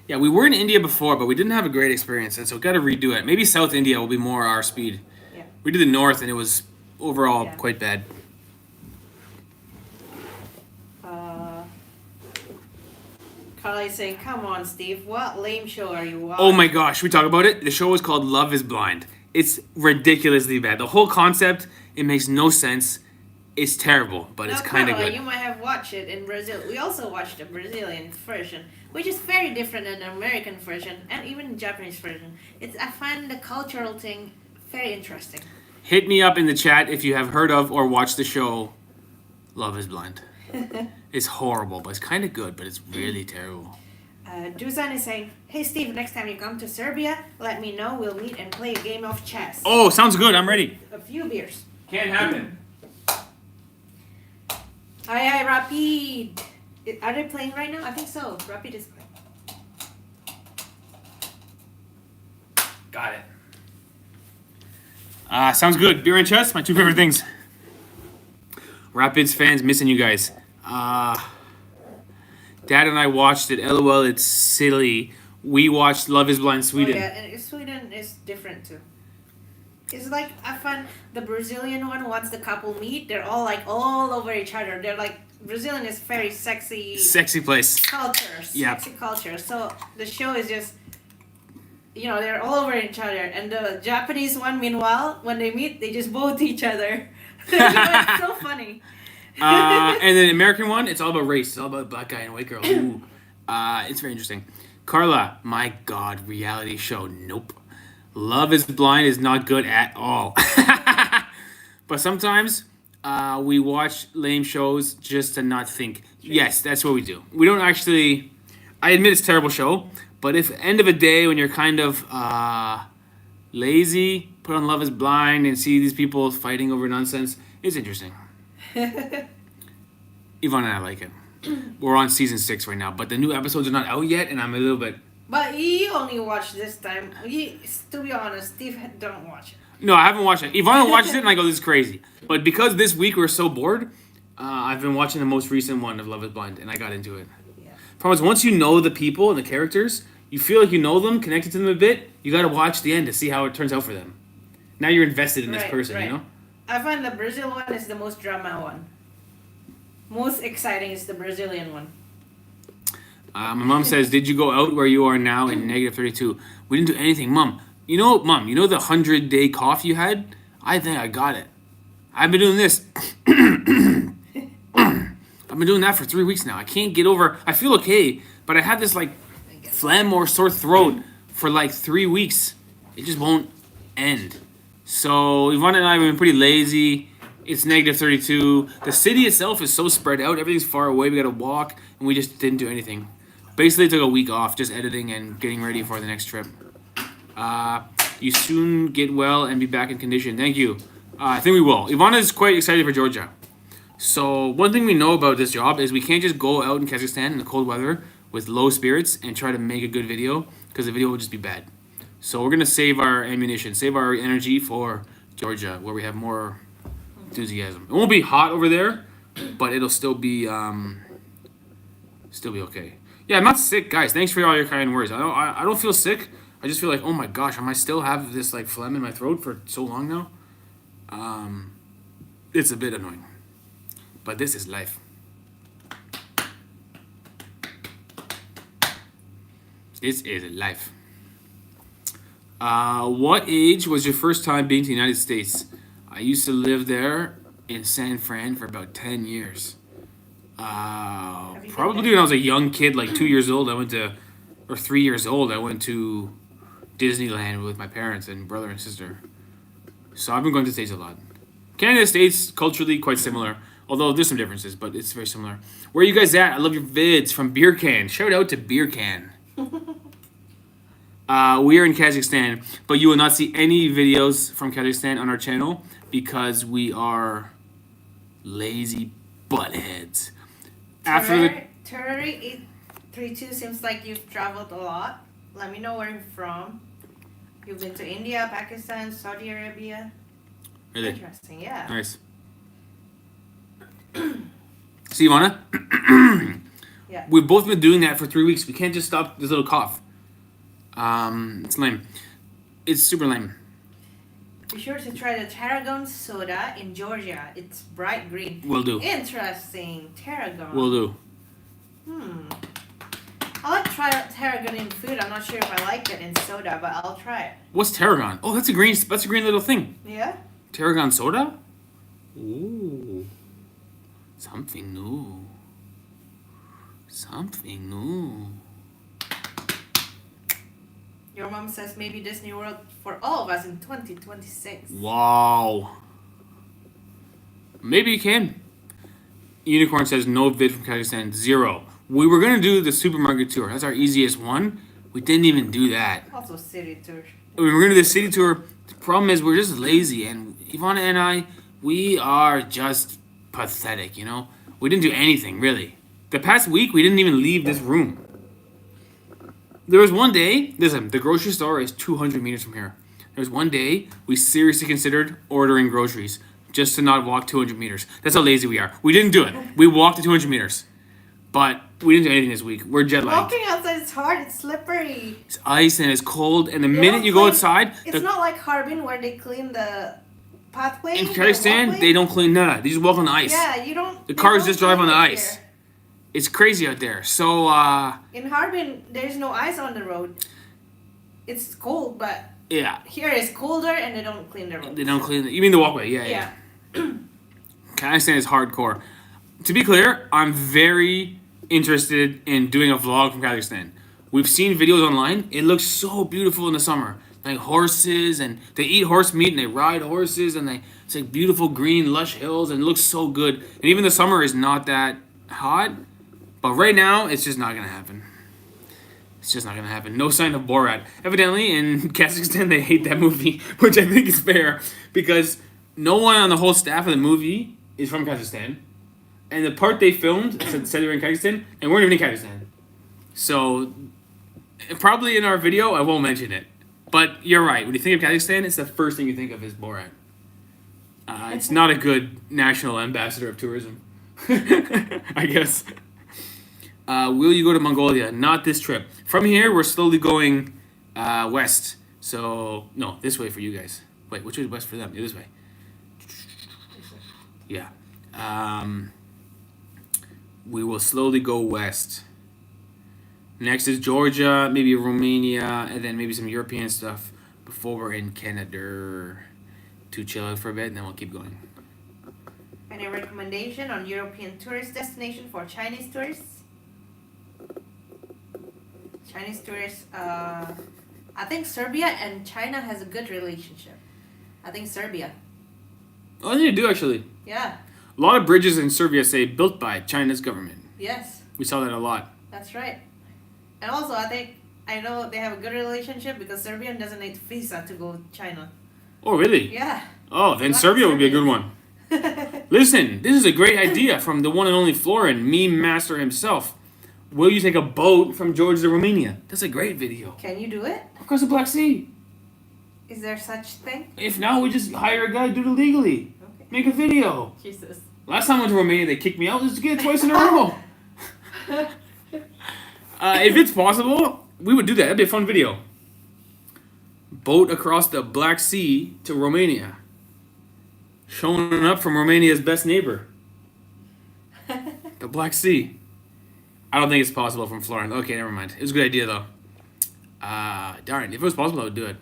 Yeah, we were in India before, but we didn't have a great experience, and so we got to redo it. Maybe South India will be more our speed. Yeah. We did the North, and it was overall Yeah. quite bad. Carla is saying, come on, Steve. What lame show are you watching? Oh my gosh, should we talk about it? The show is called Love is Blind. It's ridiculously bad. The whole concept, it makes no sense. It's terrible, but it's kind of Carla, good. you might have watched it in Brazil. We also watched the Brazilian version, which is very different than the American version and even the Japanese version. I find the cultural thing very interesting. Hit me up in the chat if you have heard of or watched the show Love is Blind. It's horrible, but it's kind of good, but it's really terrible. Dusan is saying, "Hey Steve, next time you come to Serbia, let me know. We'll meet and play a game of chess." Oh, sounds good. I'm ready. A few beers. Can't happen. Hi, Rapid. Are they playing right now? I think so. Rapid is playing. Got it. Sounds good. Beer and chess, my two favorite things. Rapids fans, missing you guys. Dad and I watched it. LOL, it's silly. We watched Love is Blind Sweden. Oh, yeah, and Sweden is different too. It's like, I find the Brazilian one, once the couple meet, they're all like all over each other. They're like, Brazilian is very sexy. Sexy place. Culture. Yep. Sexy culture. So the show is just, they're all over each other. And the Japanese one, meanwhile, when they meet, they just vote each other. It's so funny. And the American one, it's all about race. It's all about black guy and white girl. Ooh. It's very interesting. Carla, my God, reality show. Nope. Love is Blind is not good at all. But sometimes we watch lame shows just to not think. Yes, that's what we do. We don't actually... I admit it's a terrible show, but if end of a day when you're kind of lazy, put on Love is Blind and see these people fighting over nonsense, it's interesting. Yvonne and I like it. We're on season 6 right now, but the new episodes are not out yet, and I'm a little bit... But you only watch this time. To be honest, Steve don't watch it. No, I haven't watched it. Ivana watches it, and I go, this is crazy. But because this week we're so bored, I've been watching the most recent one of Love is Blind, and I got into it. Yeah. Promise, once you know the people and the characters, you feel like you know them, connected to them a bit, you got to watch the end to see how it turns out for them. Now you're invested in this person, right. you know? I find the Brazil one is the most drama one. Most exciting is the Brazilian one. My mom says, did you go out where you are now in negative 32? We didn't do anything. Mom, you know the 100-day cough you had? I think I got it. I've been doing this. I've been doing that for 3 weeks now. I can't get over... I feel okay, but I had this, phlegm or sore throat for, 3 weeks. It just won't end. So, Yvonne and I have been pretty lazy. It's negative 32. The city itself is so spread out. Everything's far away. We got to walk, and we just didn't do anything. Basically, took a week off, just editing and getting ready for the next trip. You soon get well and be back in condition. Thank you. I think we will. Ivana is quite excited for Georgia. So one thing we know about this job is we can't just go out in Kazakhstan in the cold weather with low spirits and try to make a good video, because the video will just be bad. So we're going to save our ammunition, save our energy for Georgia, where we have more enthusiasm. It won't be hot over there, but it'll still be okay. Yeah, I'm not sick, guys. Thanks for all your kind words. I don't feel sick. I just feel like, oh my gosh, I might still have this phlegm in my throat for so long now. It's a bit annoying, but this is life. This is life. What age was your first time being to the United States? I used to live there in San Fran for about 10 years. Probably when I was a young kid, 2 years old, or 3 years old, I went to Disneyland with my parents and brother and sister. So I've been going to the States a lot. Canada and States, culturally quite similar, although there's some differences, but it's very similar. Where are you guys at? I love your vids from Beer Can. Shout out to Beer Can. We are in Kazakhstan, but you will not see any videos from Kazakhstan on our channel because we are lazy buttheads. Terry 832 seems like you've traveled a lot. Let me know where you're from. You've been to India, Pakistan, Saudi Arabia. Really? Interesting, yeah. Nice. See, Ivana? Yeah. We've both been doing that for 3 weeks. We can't just stop this little cough. It's lame. It's super lame. Be sure to try the Tarragon soda in Georgia. It's bright green. Will do. Interesting. Tarragon. Will do. I like tarragon in food. I'm not sure if I like it in soda, but I'll try it. What's tarragon? Oh, that's a green little thing. Yeah? Tarragon soda? Ooh. Something new. Something new. Your mom says maybe Disney World for all of us in 2026. Wow. Maybe you can. Unicorn says no vid from Kazakhstan. 0. We were gonna do the supermarket tour. That's our easiest one. We didn't even do that. Also city tour. We were gonna do the city tour. The problem is we're just lazy, and Ivana and I, we are just pathetic. You know, we didn't do anything really. The past week we didn't even leave this room. There was one day. Listen, the grocery store is 200 meters from here. There was one day we seriously considered ordering groceries just to not walk 200 meters. That's how lazy we are. We didn't do it. We walked the 200 meters, but we didn't do anything this week. We're jet lagged. Walking outside is hard. It's slippery. It's ice and it's cold, and the They minute don't you go clean- outside, It's not like Harbin where they clean the pathway. in the Kazakhstan, walkway. they don't clean none. They just walk on the ice. Yeah, you don't. The they cars don't just drive on the clean it ice. here. It's crazy out there. So, In Harbin, there's no ice on the road. It's cold, but yeah, here it's colder and they don't clean the road. they don't clean. You mean the walkway? Yeah, yeah. Yeah. Kazakhstan is hardcore. To be clear, I'm very interested in doing a vlog from Kazakhstan. We've seen videos online. It looks so beautiful in the summer. Like horses, and they eat horse meat and they ride horses, and it's like beautiful green lush hills, and it looks so good. And even the summer is not that hot, but right now it's just not gonna happen. It's just not gonna happen. No sign of Borat. Evidently in Kazakhstan they hate that movie, which I think is fair because no one on the whole staff of the movie is from Kazakhstan, and the part they filmed said they were in Kazakhstan, and we're not even in Kazakhstan. So probably in our video I won't mention it. But you're right. When you think of Kazakhstan, it's the first thing you think of is Borat. It's not a good national ambassador of tourism, I guess. Will you go to Mongolia? Not this trip. From here, we're slowly going west. So, no, this way for you guys. Wait, which way is west for them? Yeah, this way. Yeah. We will slowly go west. Next is Georgia, maybe Romania, and then maybe some European stuff before we're in Canada to chill out for a bit, and then we'll keep going. Any recommendation on European tourist destination for Chinese tourists? Chinese tourists, I think Serbia and China has a good relationship. I think Serbia. Oh, they do actually. Yeah. A lot of bridges in Serbia say built by China's government. Yes. We saw that a lot. That's right. And also, I know they have a good relationship because Serbian doesn't need visa to go to China. Oh, really? Yeah. Oh, then Like Serbia would be a good Serbians. one. Listen, this is a great idea from the one and only Florin, meme master himself. Will you take a boat from Georgia to Romania? That's a great video. Can you do it? Across the Black Sea. Is there such thing? If not, we just hire a guy to do it legally. Okay. Make a video. Jesus. Last time I went to Romania, they kicked me out. Let's get it twice in a row. If it's possible, we would do that. That'd be a fun video. Boat across the Black Sea to Romania. Showing up from Romania's best neighbor. The Black Sea. I don't think it's possible from Florence. Okay, never mind. It was a good idea, though. Darn, if it was possible, I would do it.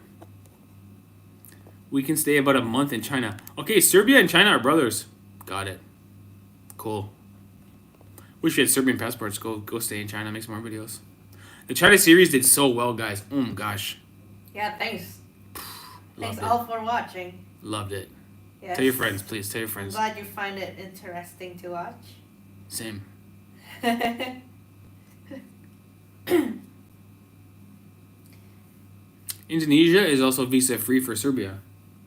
We can stay about a month in China. Okay, Serbia and China are brothers. Got it. Cool. Wish we had Serbian passports. Go stay in China, make some more videos. The China series did so well, guys. Oh my gosh. Yeah, thanks. Loved Thanks it. all for watching. Loved it. Yes. Tell your friends, please. Tell your friends. Glad you find it interesting to watch. Same. Indonesia is also visa free for Serbia.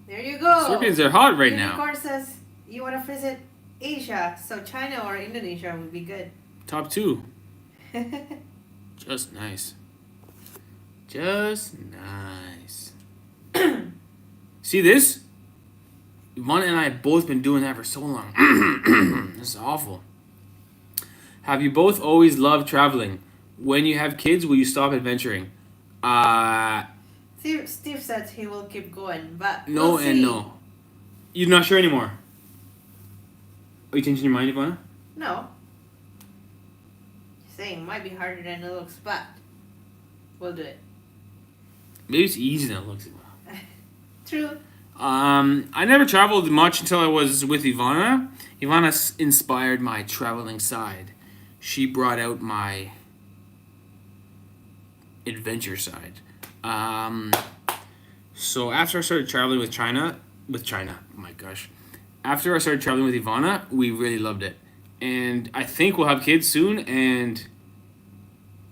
There you go. Serbians are hot right now. Unicorn says you want to visit Asia, so China or Indonesia would be good. Top 2. Just nice. Just nice. See this? Ivana and I have both been doing that for so long. This is awful. Have you both always loved traveling? When you have kids, will you stop adventuring? Steve said he will keep going, but No we'll and see. no. You're not sure anymore? Are you changing your mind, Ivana? No. Saying it might be harder than it looks, but we'll do it. Maybe it's easier than it looks. True. I never traveled much until I was with Ivana. Ivana inspired my traveling side. She brought out my adventure side. So after I started traveling with China, oh my gosh. After I started traveling with Ivana, we really loved it. and I think we'll have kids soon and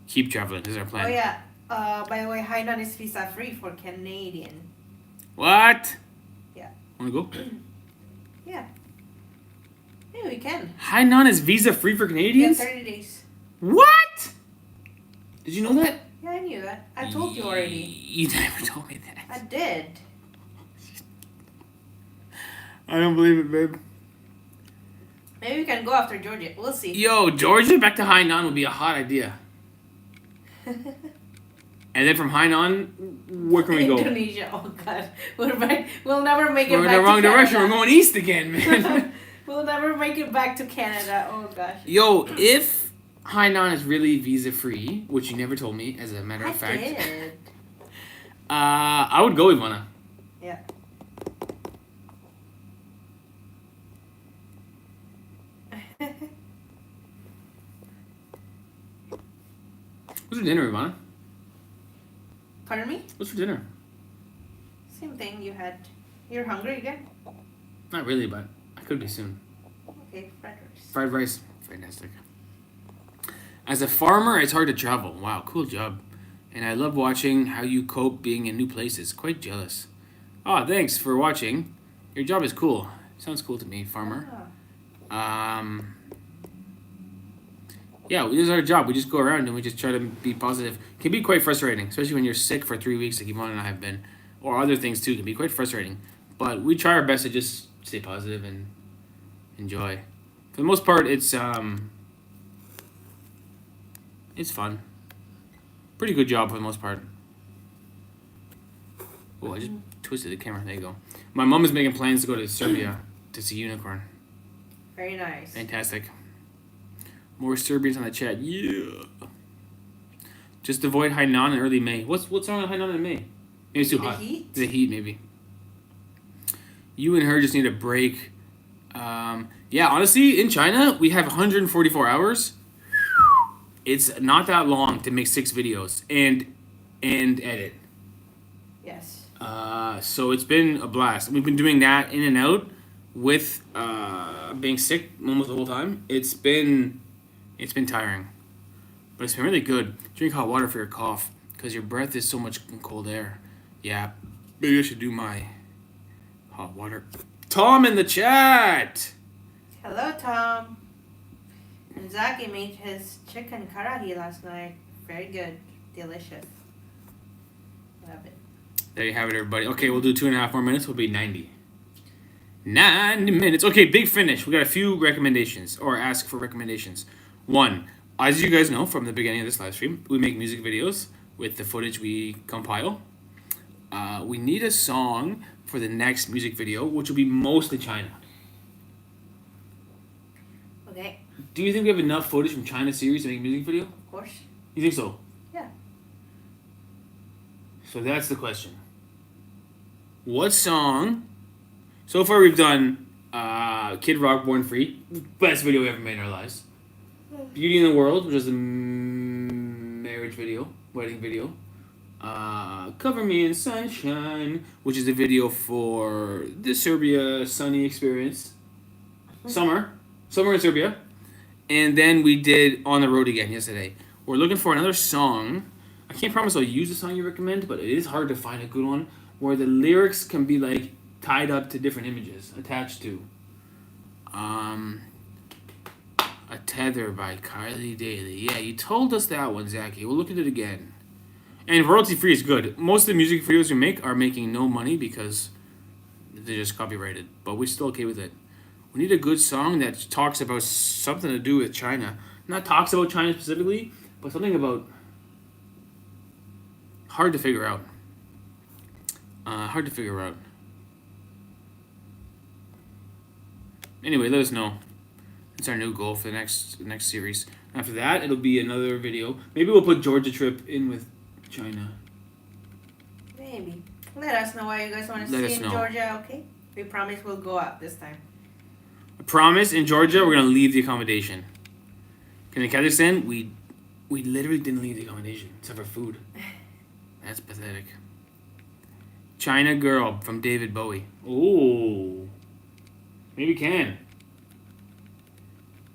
keep traveling. This is our plan. Oh yeah. By the way, Hainan is visa free for Canadian. What? Yeah. Wanna go? Yeah. Yeah, we can. Hainan is visa free for Yeah, Canadians? 30 days. What? Did you know that? Yeah, I knew that. I told you already. You never told me that. I did. I don't believe it, babe. Maybe we can go after Georgia. We'll see. Yo, Georgia back to Hainan would be a hot idea. And then from Hainan, where can we go? Indonesia. Oh God, we're back. We'll never make it We're in back the wrong to direction. Canada. We're going east again, man. We'll never make it back to Canada. Oh gosh. Yo, if Hainan is really visa free, which you never told me, as a matter of fact, did. I would go, Ivana. Yeah. What's for dinner, Ivana? Pardon me? What's for dinner? Same thing you had. You're hungry again? Not really, but I could be soon. Okay, fried rice. Fried rice. Fantastic. As a farmer, it's hard to travel. Wow, cool job. And I love watching how you cope being in new places. Quite jealous. Oh, thanks for watching. Your job is cool. Sounds cool to me, farmer. Ah. Yeah, this is our job. We just go around and we just try to be positive. It can be quite frustrating, especially when you're sick for 3 weeks, like Yvonne and I have been, or other things too. Can be quite frustrating. But we try our best to just stay positive and enjoy. For the most part, it's fun. Pretty good job for the most part. Oh, I just twisted the camera. There you go. My mom is making plans to go to Serbia to see unicorn. Very nice. Fantastic. More Serbians on the chat. Yeah. Just avoid Hainan in early May. What's wrong with Hainan in May? Maybe it's too The hot. heat? The heat, maybe. You and her just need a break. Yeah, honestly, in China, we have 144 hours. It's not that long to make 6 videos and edit. Yes. So it's been a blast. We've been doing that in and out with being sick almost the whole time. It's been tiring, but it's been really good. Drink hot water for your cough because your breath is so much cold air. Yeah, maybe I should do my hot water. Tom in the chat. Hello, Tom. And Zaki made his chicken karahi last night. Very good. Delicious. Love it. There you have it, everybody. Okay, we'll do 2.5 more minutes. We'll be 90. 90 minutes. Okay, big finish. We got a few recommendations, or ask for recommendations. 1, as you guys know from the beginning of this live stream, we make music videos with the footage we compile. We need a song for the next music video, which will be mostly China. Okay. Do you think we have enough footage from China series to make a music video? Of course. You think so? Yeah. So that's the question. What song? So far we've done Kid Rock, Born Free, best video we ever made in our lives. Beauty in the World, which is a marriage video, wedding video. Cover Me in Sunshine, which is a video for the Serbia sunny experience. Summer in Serbia. And then we did On the Road Again yesterday. We're looking for another song. I can't promise I'll use the song you recommend, but it is hard to find a good one where the lyrics can be like tied up to different images, attached to. A Tether by Kylie Daly. Yeah, you told us that one, Zachy. We'll look at it again. And royalty free is good. Most of the music videos we make are making no money because they're just copyrighted, but we're still okay with it. We need a good song that talks about something to do with China. Not talks about China specifically, but something about... Hard to figure out. Anyway, let us know. It's our new goal for the next series. After that, it'll be another video. Maybe we'll put Georgia trip in with China. Maybe. Let us know what you guys want to Let see us in know. Georgia, okay? We promise we'll go out this time. I promise, in Georgia, we're gonna leave the accommodation. In Kazakhstan, we literally didn't leave the accommodation except for food. That's pathetic. China Girl from David Bowie. Oh, maybe we can.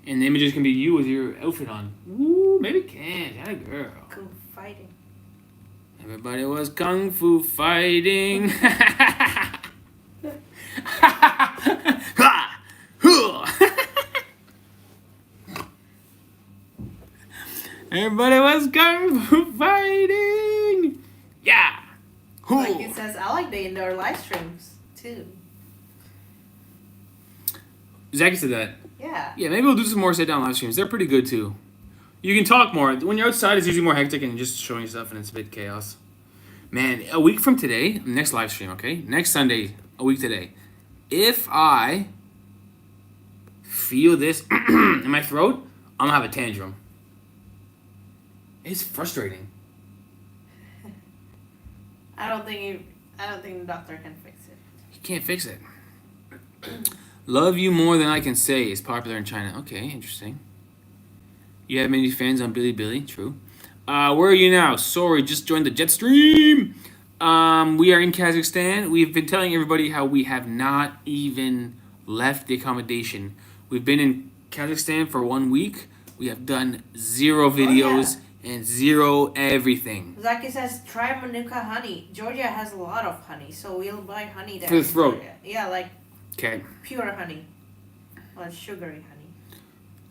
And the images can be you with your outfit on. Woo, maybe can. That a girl. Kung fighting. Everybody was kung fu fighting. Everybody was kung fu fighting. Yeah. Like it says, I like the indoor live streams too. Zachy said that. Yeah. Yeah, maybe we'll do some more sit-down live streams. They're pretty good too. You can talk more. When you're outside, it's usually more hectic and just showing stuff, and it's a bit chaos. Man, a week from today, next live stream, okay? Next Sunday, a week today. If I feel this in my throat, I'm gonna have a tantrum. It's frustrating. I don't think the doctor can fix it. You can't fix it. Love you more than I can say is popular in China. Okay, interesting. You have many fans on Bilibili. True. Where are you now? Sorry, just joined the jet stream. We are in Kazakhstan. We've been telling everybody how we have not even left the accommodation. We've been in Kazakhstan for 1 week. We have done 0 videos and 0 everything. Zaki says, try Manuka honey. Georgia has a lot of honey, so we'll buy honey there. For the throat. Georgia. Yeah, like Okay. pure honey. Well, sugary honey.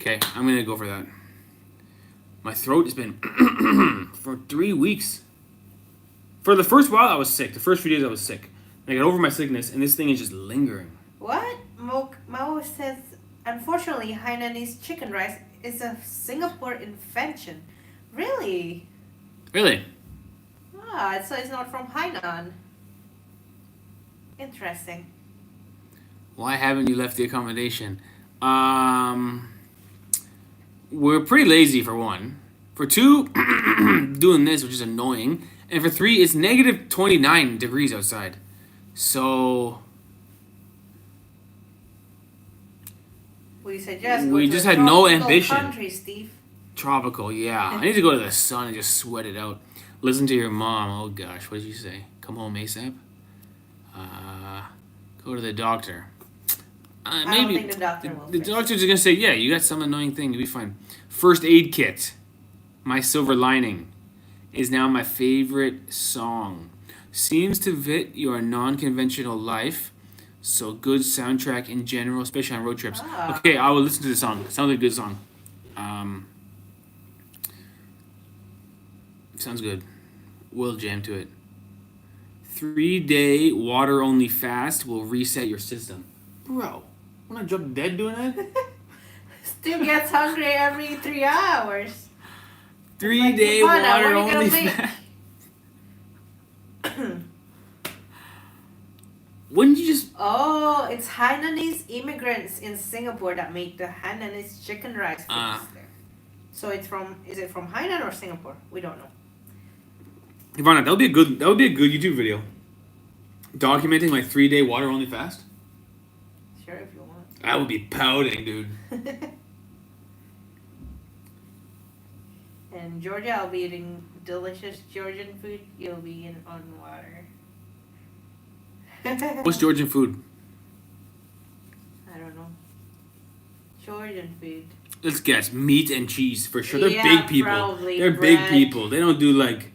Okay, I'm gonna go for that. My throat has been for 3 weeks. For the first while, I was sick. The first few days, I was sick. I got over my sickness, and this thing is just lingering. What? Mao says, unfortunately, Hainanese chicken rice is a Singapore invention. Really? Really? Ah, so it's not from Hainan. Interesting. Why haven't you left the accommodation? We're pretty lazy for 1. For 2, doing this, which is annoying. And for 3, it's negative 29 degrees outside. So We suggest We go to just a had no tropical ambition. country, Steve. tropical, yeah. I need to go to the sun and just sweat it out. Listen to your mom. Oh gosh, what did you say? Come home ASAP. Go to the doctor. I Maybe don't think the doctor will. the fix it. doctor's just gonna say, yeah, you got some annoying thing. You'll be fine. First aid kit. My Silver Lining is now my favorite song. Seems to fit your non-conventional life. So good soundtrack in general, especially on road trips. Ah. Okay, I will listen to the song. Sounds like a good song. Sounds good. We'll jam to it. 3-day water-only fast will reset your system. Bro, I'm not drop dead doing that? Steve gets hungry every 3 hours. 3-day Ivana, what are you water-only gonna make? fast. Wouldn't you just... Oh, it's Hainanese immigrants in Singapore that make the Hainanese chicken rice foods there. So it's from, is it from Hainan or Singapore? We don't know. Ivana, that would be a good YouTube video. Documenting my 3-day water-only fast. Sure, if you want. I would be pouting, dude. And Georgia, I'll be eating delicious Georgian food. You'll be eating on water. What's Georgian food? I don't know. Georgian food. Let's guess. Meat and cheese, for sure. They're Yeah, big people. probably They're big bread. people. They don't do like,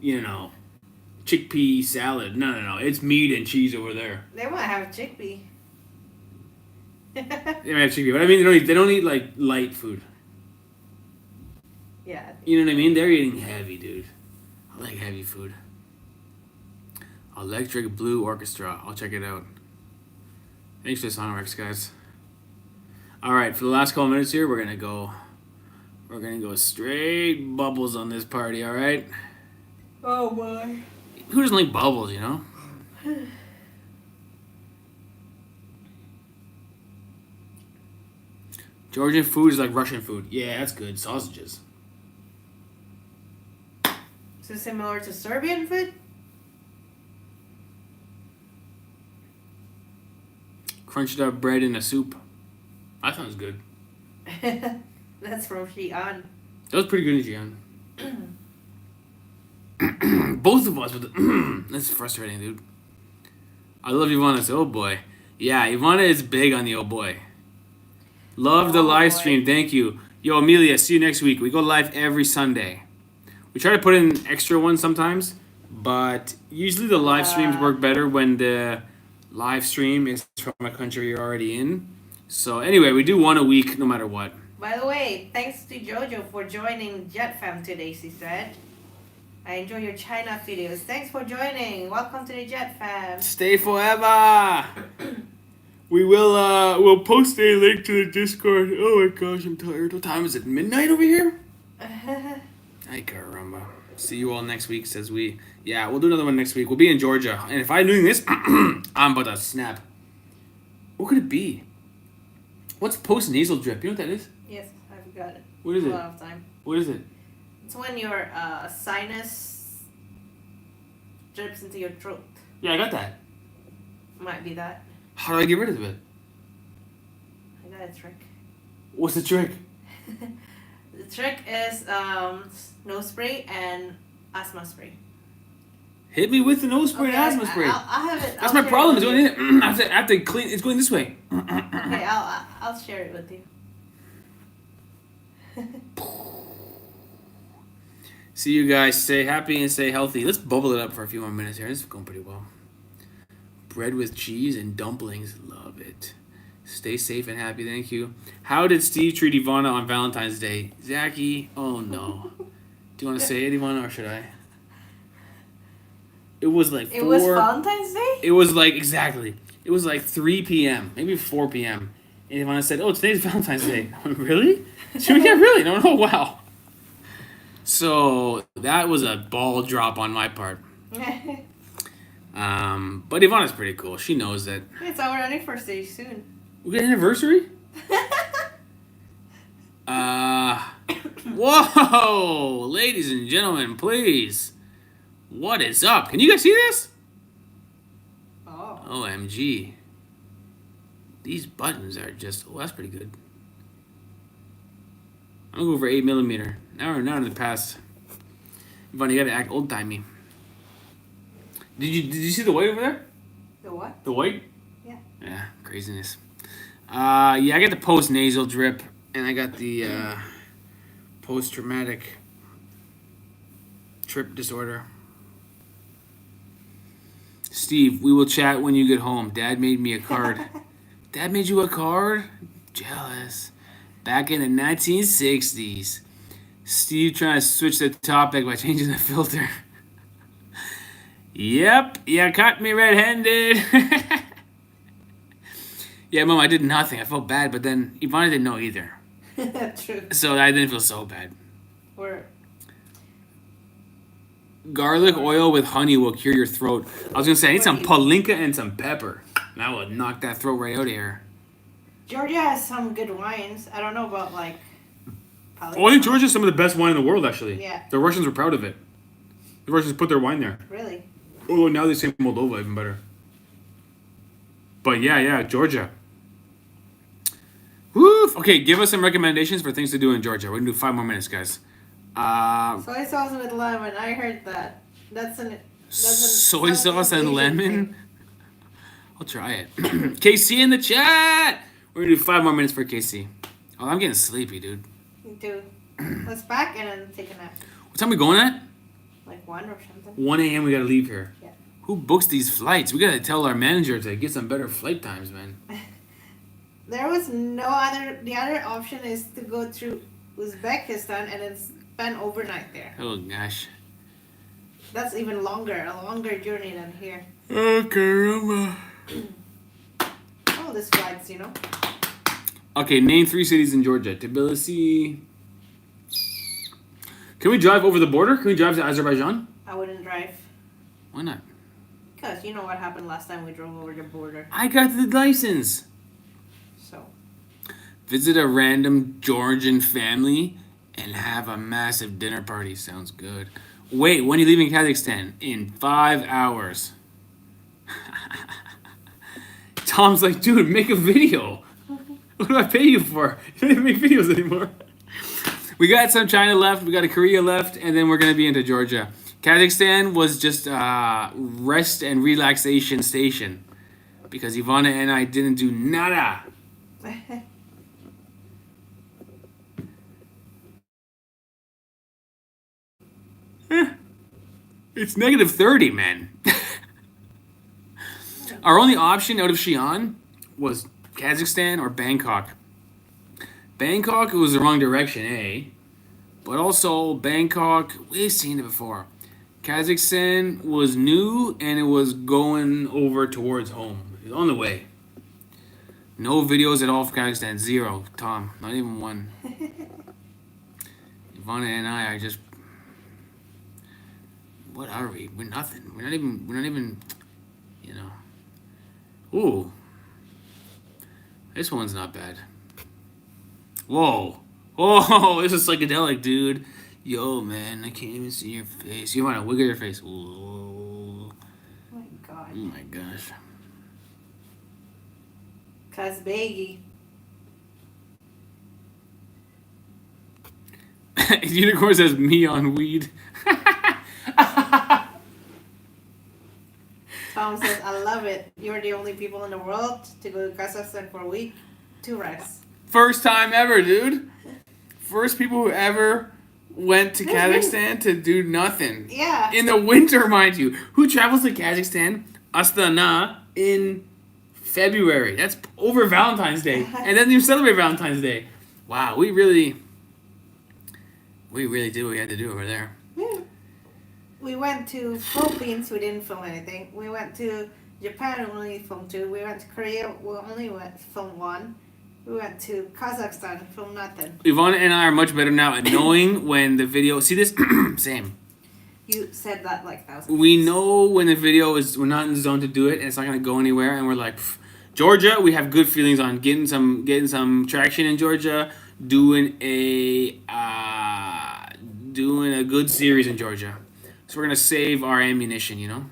chickpea salad. No. It's meat and cheese over there. They might have chickpea. They might have chickpea, but I mean, they don't eat like light food. Yeah. You know what I mean? They're eating heavy, dude. I like heavy food. Electric Blue Orchestra. I'll check it out. Thanks for the song recs, guys. All right, for the last couple minutes here, we're gonna go straight bubbles on this party. All right. Oh boy. Who doesn't like bubbles? You know. Georgian food is like Russian food. Yeah, that's good. Sausages. So similar to Serbian food? Crunched up bread in a soup. That sounds good. That's from Xi'an. That was pretty good in Xi'an. Both of us with the that's frustrating, dude. I love Ivana's oh boy. Yeah, Ivana is big on the oh boy. Love the Oh, live boy. stream. Thank you. Yo, Amelia, see you next week. We go live every Sunday. We try to put in extra ones sometimes, but usually the live streams work better when the live stream is from a country you're already in. So anyway, we do one a week no matter what. By the way, thanks to Jojo for joining JetFam today, she said. I enjoy your China videos. Thanks for joining. Welcome to the JetFam. Stay forever. We will we'll post a link to the Discord. Oh my gosh, I'm tired. What time is it? Midnight over here? Ay caramba. See you all next week, says we. Yeah, we'll do another one next week. We'll be in Georgia. And if I'm doing this, I'm about to snap. What could it be? What's post-nasal drip? You know what that is? Yes, I've got it. What is A it? lot of time. What is it? It's when your sinus drips into your throat. Yeah, I got that. Might be that. How do I get rid of it? I got a trick. What's the trick? The trick is nose spray and asthma spray. Hit me with the nose spray and asthma spray. I'll have it. That's I'll my share problem. it It's with going in. I have to clean. It's going this way. you. Okay, I'll share it with you. See you guys. Stay happy and stay healthy. Let's bubble it up for a few more minutes here. This is going pretty well. Bread with cheese and dumplings. Love it. Stay safe and happy. Thank you. How did Steve treat Ivana on Valentine's Day? Zachy, oh no. Do you want to say it, Ivana, or should I? It was like 4. It was Valentine's Day? It was like, exactly. It was like 3 p.m., maybe 4 p.m. And Ivana said, oh, today's Valentine's Day. I went, really? She went, yeah, really? No, no, wow. So that was a ball drop on my part. But Ivana's pretty cool. She knows that. It's our anniversary soon. We got an anniversary? Whoa! Ladies and gentlemen, please. What is up? Can you guys see this? Oh. OMG. These buttons are just... Oh, that's pretty good. I'm gonna go for 8mm. Now we're not in the past. Ivana, you gotta act old-timey. Did you see the white over there? The what? The white? Yeah. Yeah, craziness. Yeah, I got the post-nasal drip, and I got the post-traumatic trip disorder. Steve, we will chat when you get home. Dad made me a card. Dad made you a card? Jealous. Back in the 1960s. Steve trying to switch the topic by changing the filter. Yep, you caught me red-handed. Yeah, Mom, I did nothing. I felt bad, but then Ivana didn't know either. True. So I didn't feel so bad. Or Garlic oil with honey will cure your throat. I was going to say, I need some palinka and some pepper. And I would knock that throat right out of here. Georgia has some good wines. I don't know about like. Oh, I think Georgia is some of the best wine in the world, actually. Yeah. The Russians were proud of it. The Russians put their wine there. Really? Oh, now they say Moldova even better. But yeah, Georgia. Woof. Okay, give us some recommendations for things to do in Georgia. We're gonna do 5 more minutes, guys. Soy sauce with lemon. I heard that. That's Soy sauce and Asian lemon? thing. I'll try it. KC in the chat! We're gonna do 5 more minutes for KC. Oh, I'm getting sleepy, dude. Me too. Let's back and then take a nap. What time are we going at? Like 1 or something. 1 a.m. we gotta leave here. Yeah. Who books these flights? We gotta tell our manager to get some better flight times, man. There was no other. The other option is to go through Uzbekistan and then spend overnight there. Oh, gosh. That's even longer. A longer journey than here. Okay, Oh, this flights, you know. Okay, name 3 cities in Georgia. Tbilisi. Can we drive over the border? Can we drive to Azerbaijan? I wouldn't drive. Why not? Because you know what happened last time we drove over the border. I got the license. So. Visit a random Georgian family and have a massive dinner party. Sounds good. Wait, when are you leaving Kazakhstan? In 5 hours. Tom's like, dude, make a video. What do I pay you for? You don't even make videos anymore. We got some China left, we got a Korea left, and then we're going to be into Georgia. Kazakhstan was just a rest and relaxation station because Ivana and I didn't do nada. It's negative 30, man. Our only option out of Xi'an was Kazakhstan or Bangkok. Bangkok was the wrong direction, eh? But also, Bangkok, we've seen it before. Kazakhstan was new and it was going over towards home. It was on the way. No videos at all for Kazakhstan. Zero, Tom. Not even one. Ivana and I are just. What are we? We're nothing. We're not even. You know. Ooh. This one's not bad. Whoa. Oh, this is psychedelic, dude. Yo, man, I can't even see your face. You want to wiggle your face. Whoa. Oh my god. Oh my gosh. Kazbegi. Unicorn says me on weed. Tom says, I love it. You're the only people in the world to go to Kazakhstan for a week to rest. First time ever, dude. First people who ever went to Kazakhstan to do nothing. Yeah. In the winter, mind you. Who travels to Kazakhstan, Astana, in February? That's over Valentine's Day. And then you celebrate Valentine's Day. Wow, we really did what we had to do over there. Yeah. We went to Philippines, we didn't film anything. We went to Japan, we only filmed 2. We went to Korea, we only filmed 1. We went to Kazakhstan, filmed nothing. Ivana and I are much better now at knowing when the video... See this? Same. You said that like 1,000 We times. know when the video we're not in the zone to do it and it's not going to go anywhere. And we're like, pff. Georgia, we have good feelings on getting some traction in Georgia. Doing a good series in Georgia. So we're going to save our ammunition, you know?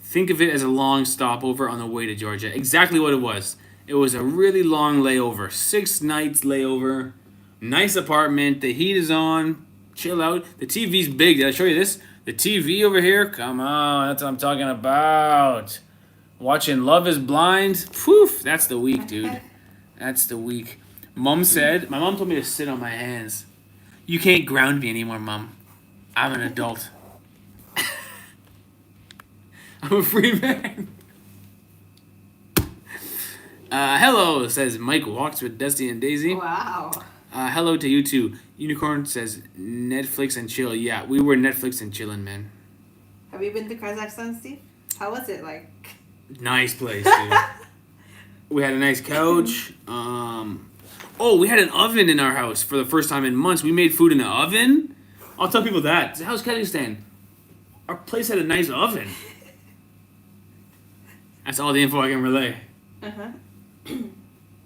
Think of it as a long stopover on the way to Georgia. Exactly what it was. It was a really long layover. 6 nights layover. Nice apartment. The heat is on. Chill out. The TV's big. Did I show you this? The TV over here? Come on. That's what I'm talking about. Watching Love is Blind. Poof. That's the week, dude. That's the week. My mom told me to sit on my hands. You can't ground me anymore, Mom. I'm an adult. I'm a free man. Hello, says Mike Walks with Dusty and Daisy. Wow. Hello to you too. Unicorn says Netflix and chill. Yeah, we were Netflix and chilling, man. Have you been to Kazakhstan, Steve? How was it like? Nice place, dude. We had a nice couch. We had an oven in our house for the first time in months. We made food in the oven. I'll tell people that. How's Kazakhstan? Our place had a nice oven. That's all the info I can relay. Uh-huh.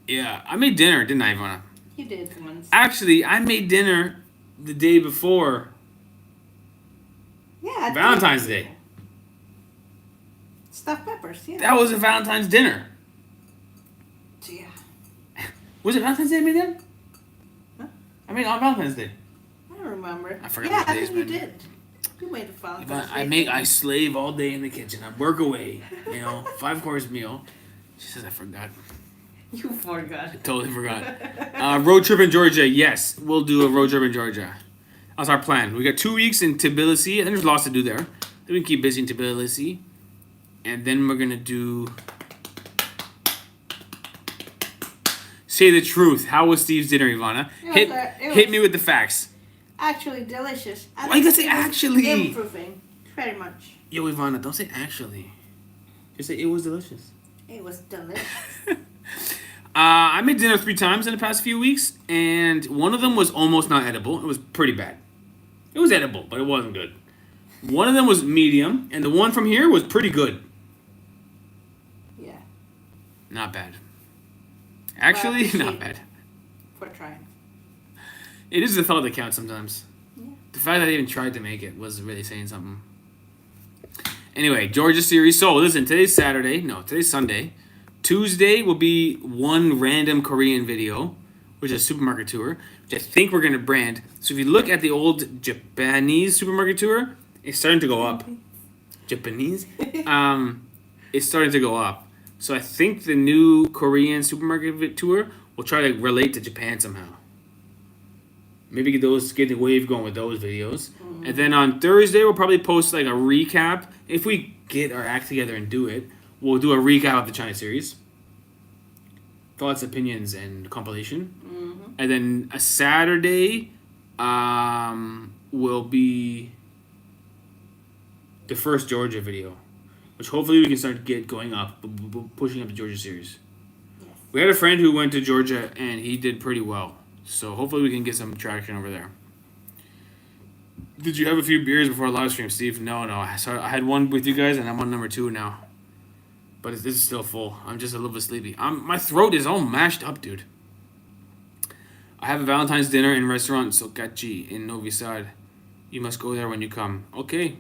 Yeah, I made dinner, didn't I, Ivana? You did once. Actually, I made dinner the day before Yeah. Valentine's Day. Stuffed peppers, yeah. That was a Valentine's dinner. Yeah. Was it Valentine's Day I made that? Huh? I made on Valentine's Day. I don't remember. I forgot Yeah, what I days, think you man. did. You made a Valentine's But Day. I slave all day in the kitchen. I work away, 5-course meal. She says I forgot. You forgot. Totally forgot. Road trip in Georgia. Yes, we'll do a road trip in Georgia. That's our plan. We got 2 weeks in Tbilisi, and there's lots to do there. Then we can keep busy in Tbilisi, and then we're gonna do. Say the truth. How was Steve's dinner, Ivana? Hit me with the facts. Actually delicious. I Why you gotta think say it was actually? Improving. Very much. Yo, Ivana, don't say actually. Just say it was delicious. It was delicious. I made dinner 3 times in the past few weeks, and one of them was almost not edible. It was pretty bad. It was edible, but it wasn't good. One of them was medium, and the one from here was pretty good. Yeah. Not bad. Actually, Well, not bad. For trying. It is the thought that counts sometimes. Yeah. The fact that I even tried to make it was really saying something. Anyway, Georgia series. So, listen, today's Saturday. No, today's Sunday. Tuesday will be one random Korean video, which is a supermarket tour, which I think we're going to brand. So if you look at the old Japanese supermarket tour, it's starting to go up. Japanese? It's starting to go up. So I think the new Korean supermarket tour will try to relate to Japan somehow. Maybe get the wave going with those videos. And then on Thursday, we'll probably post like a recap. If we get our act together and do it, we'll do a recap of the China series. Thoughts, opinions, and compilation. And then a Saturday will be the first Georgia video, which hopefully we can start going up, pushing up the Georgia series. Yes. We had a friend who went to Georgia and he did pretty well. So hopefully we can get some traction over there. Did you have a few beers before live stream, Steve? No. So I had one with you guys and I'm on number 2 now. But this is still full. I'm just a little bit sleepy. My throat is all mashed up, dude. I have a Valentine's dinner in restaurant Sokachi in Novi Sad. You must go there when you come. Okay.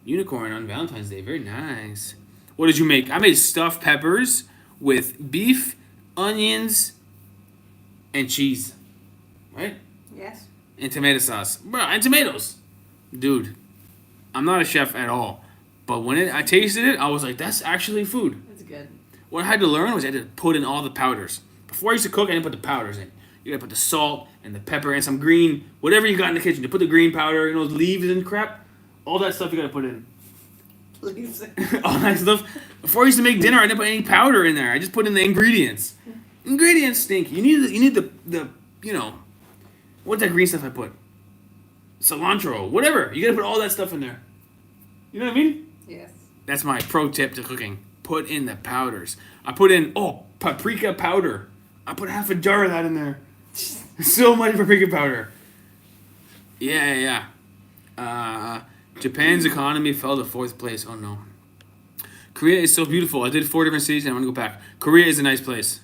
Unicorn on Valentine's Day. Very nice. What did you make? I made stuffed peppers with beef, onions, and cheese. Right? Yes. And tomato sauce. Bro, and tomatoes. Dude, I'm not a chef at all. But when I tasted it, I was like, that's actually food. It's good. What I had to learn was I had to put in all the powders. Before I used to cook, I didn't put the powders in. You gotta put the salt and the pepper and some green, whatever you got in the kitchen. You put the green powder, leaves and crap. All that stuff you gotta put in. Leaves. All that stuff. Before I used to make dinner, I didn't put any powder in there. I just put in the ingredients. Ingredients stink. You need the what's that green stuff I put? Cilantro, whatever. You gotta put all that stuff in there. You know what I mean? Yes. That's my pro tip to cooking. Put in the powders. I put in paprika powder. I put half a jar of that in there. So much paprika powder. Yeah. Japan's economy fell to 4th place. Oh no. Korea is so beautiful. I did 4 different cities and I want to go back. Korea is a nice place.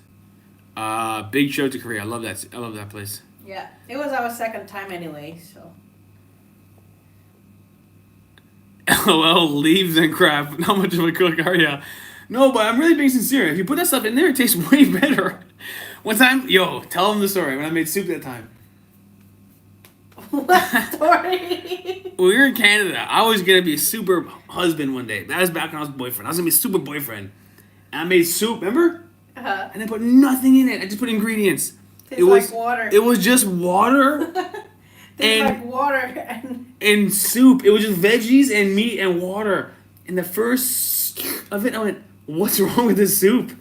Big shout to Korea. I love that place. Yeah. It was our second time anyway, so. LOL, leaves and crap. Not much of a cook, are ya? No, but I'm really being sincere. If you put that stuff in there, it tastes way better. One time, tell them the story when I made soup that time. What story? When we were in Canada, I was going to be a super husband one day. That was back when I was boyfriend. I was going to be a super boyfriend. And I made soup, remember? Uh-huh. And I put nothing in it. I just put ingredients. Tastes like water. It was just water. Tastes like water and soup. It was just veggies and meat and water. And the first of it, I went, what's wrong with this soup?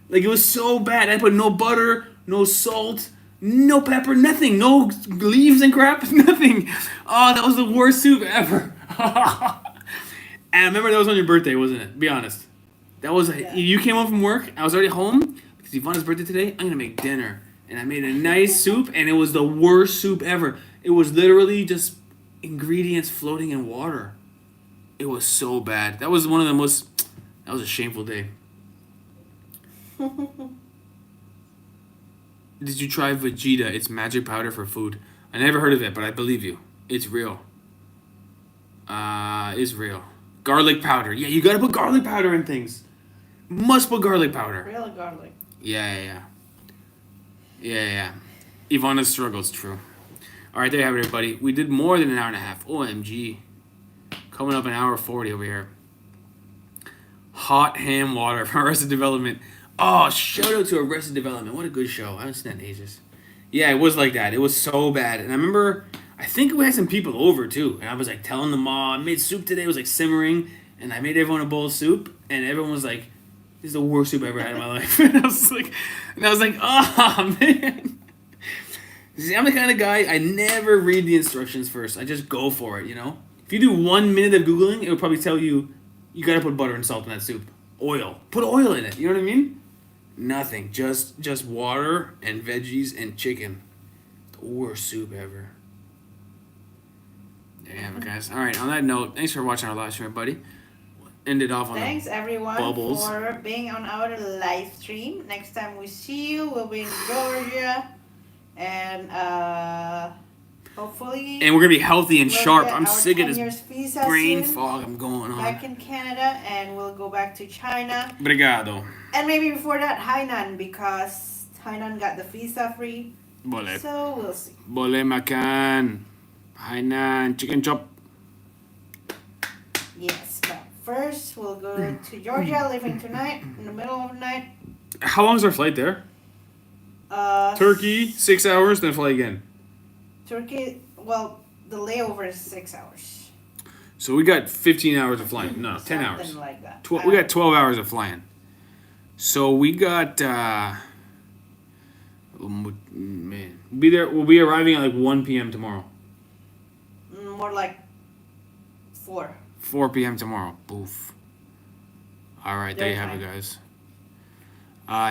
Like, it was so bad. I put no butter, no salt, no pepper, nothing. No leaves and crap, nothing. Oh, that was the worst soup ever. And I remember that was on your birthday, wasn't it? Be honest. That was, you came home from work. I was already home. Because Ivana's birthday today, I'm going to make dinner. And I made a nice soup, and it was the worst soup ever. It was literally just ingredients floating in water. It was so bad. That was that was a shameful day. Did you try Vegeta? It's magic powder for food. I never heard of it, but I believe you. It's real. It's real. Garlic powder. Yeah, you gotta put garlic powder in things. Must put garlic powder. Real garlic. Yeah. Ivana's struggles, true. Alright, there you have it, everybody. We did more than an hour and a half. OMG. Coming up an hour 40 over here. Hot ham water from Arrested Development. Oh, shout out to Arrested Development. What a good show. I haven't seen that in ages. Yeah, it was like that. It was so bad. And I remember, I think we had some people over too. And I was like telling them all, I made soup today. It was like simmering. And I made everyone a bowl of soup. And everyone was like, this is the worst soup I ever had in my life. And I was like, oh, man. See, I'm the kind of guy, I never read the instructions first. I just go for it, If you do 1 minute of Googling, it will probably tell you, you got to put butter and salt in that soup. Oil. Put oil in it. You know what I mean? Nothing. Just water and veggies and chicken. The worst soup ever. There you have it, guys. All right, on that note, thanks for watching our live stream, everybody. Ended off on Thanks, everyone, bubbles. for being on our live stream. Next time we see you, we'll be in Georgia. And hopefully... And we're going to be healthy and we'll sharp. get I'm our sick of 10 years this visa brain soon, fog I'm going on. back in Canada, and we'll go back to China. Obrigado. And maybe before that, Hainan, because Hainan got the visa free. Bole. So we'll see. Bole makan. Hainan. Chicken chop. Yes, but first we'll go to Georgia, leaving tonight, in the middle of the night. How long is our flight there? Turkey, 6 hours, then fly again. Turkey, well, the layover is 6 hours. So we got 15 hours of flying. No, 10 hours. Something like that. We got 12 hours of flying. So we got man, we'll be arriving at like 1 p.m. tomorrow. More like 4. 4 p.m. tomorrow. Boof. All right, there you have it, guys.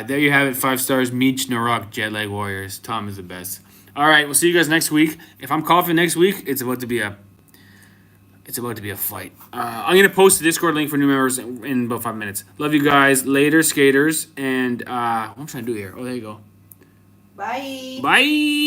There you have it. 5 stars. Meech Narok, JetLag Warriors. Tom is the best. All right, we'll see you guys next week. If I'm coughing next week, it's about to be a fight. I'm gonna post the Discord link for new members in about 5 minutes. Love you guys. Later, skaters. And what am I trying to do here? Oh, there you go. Bye. Bye.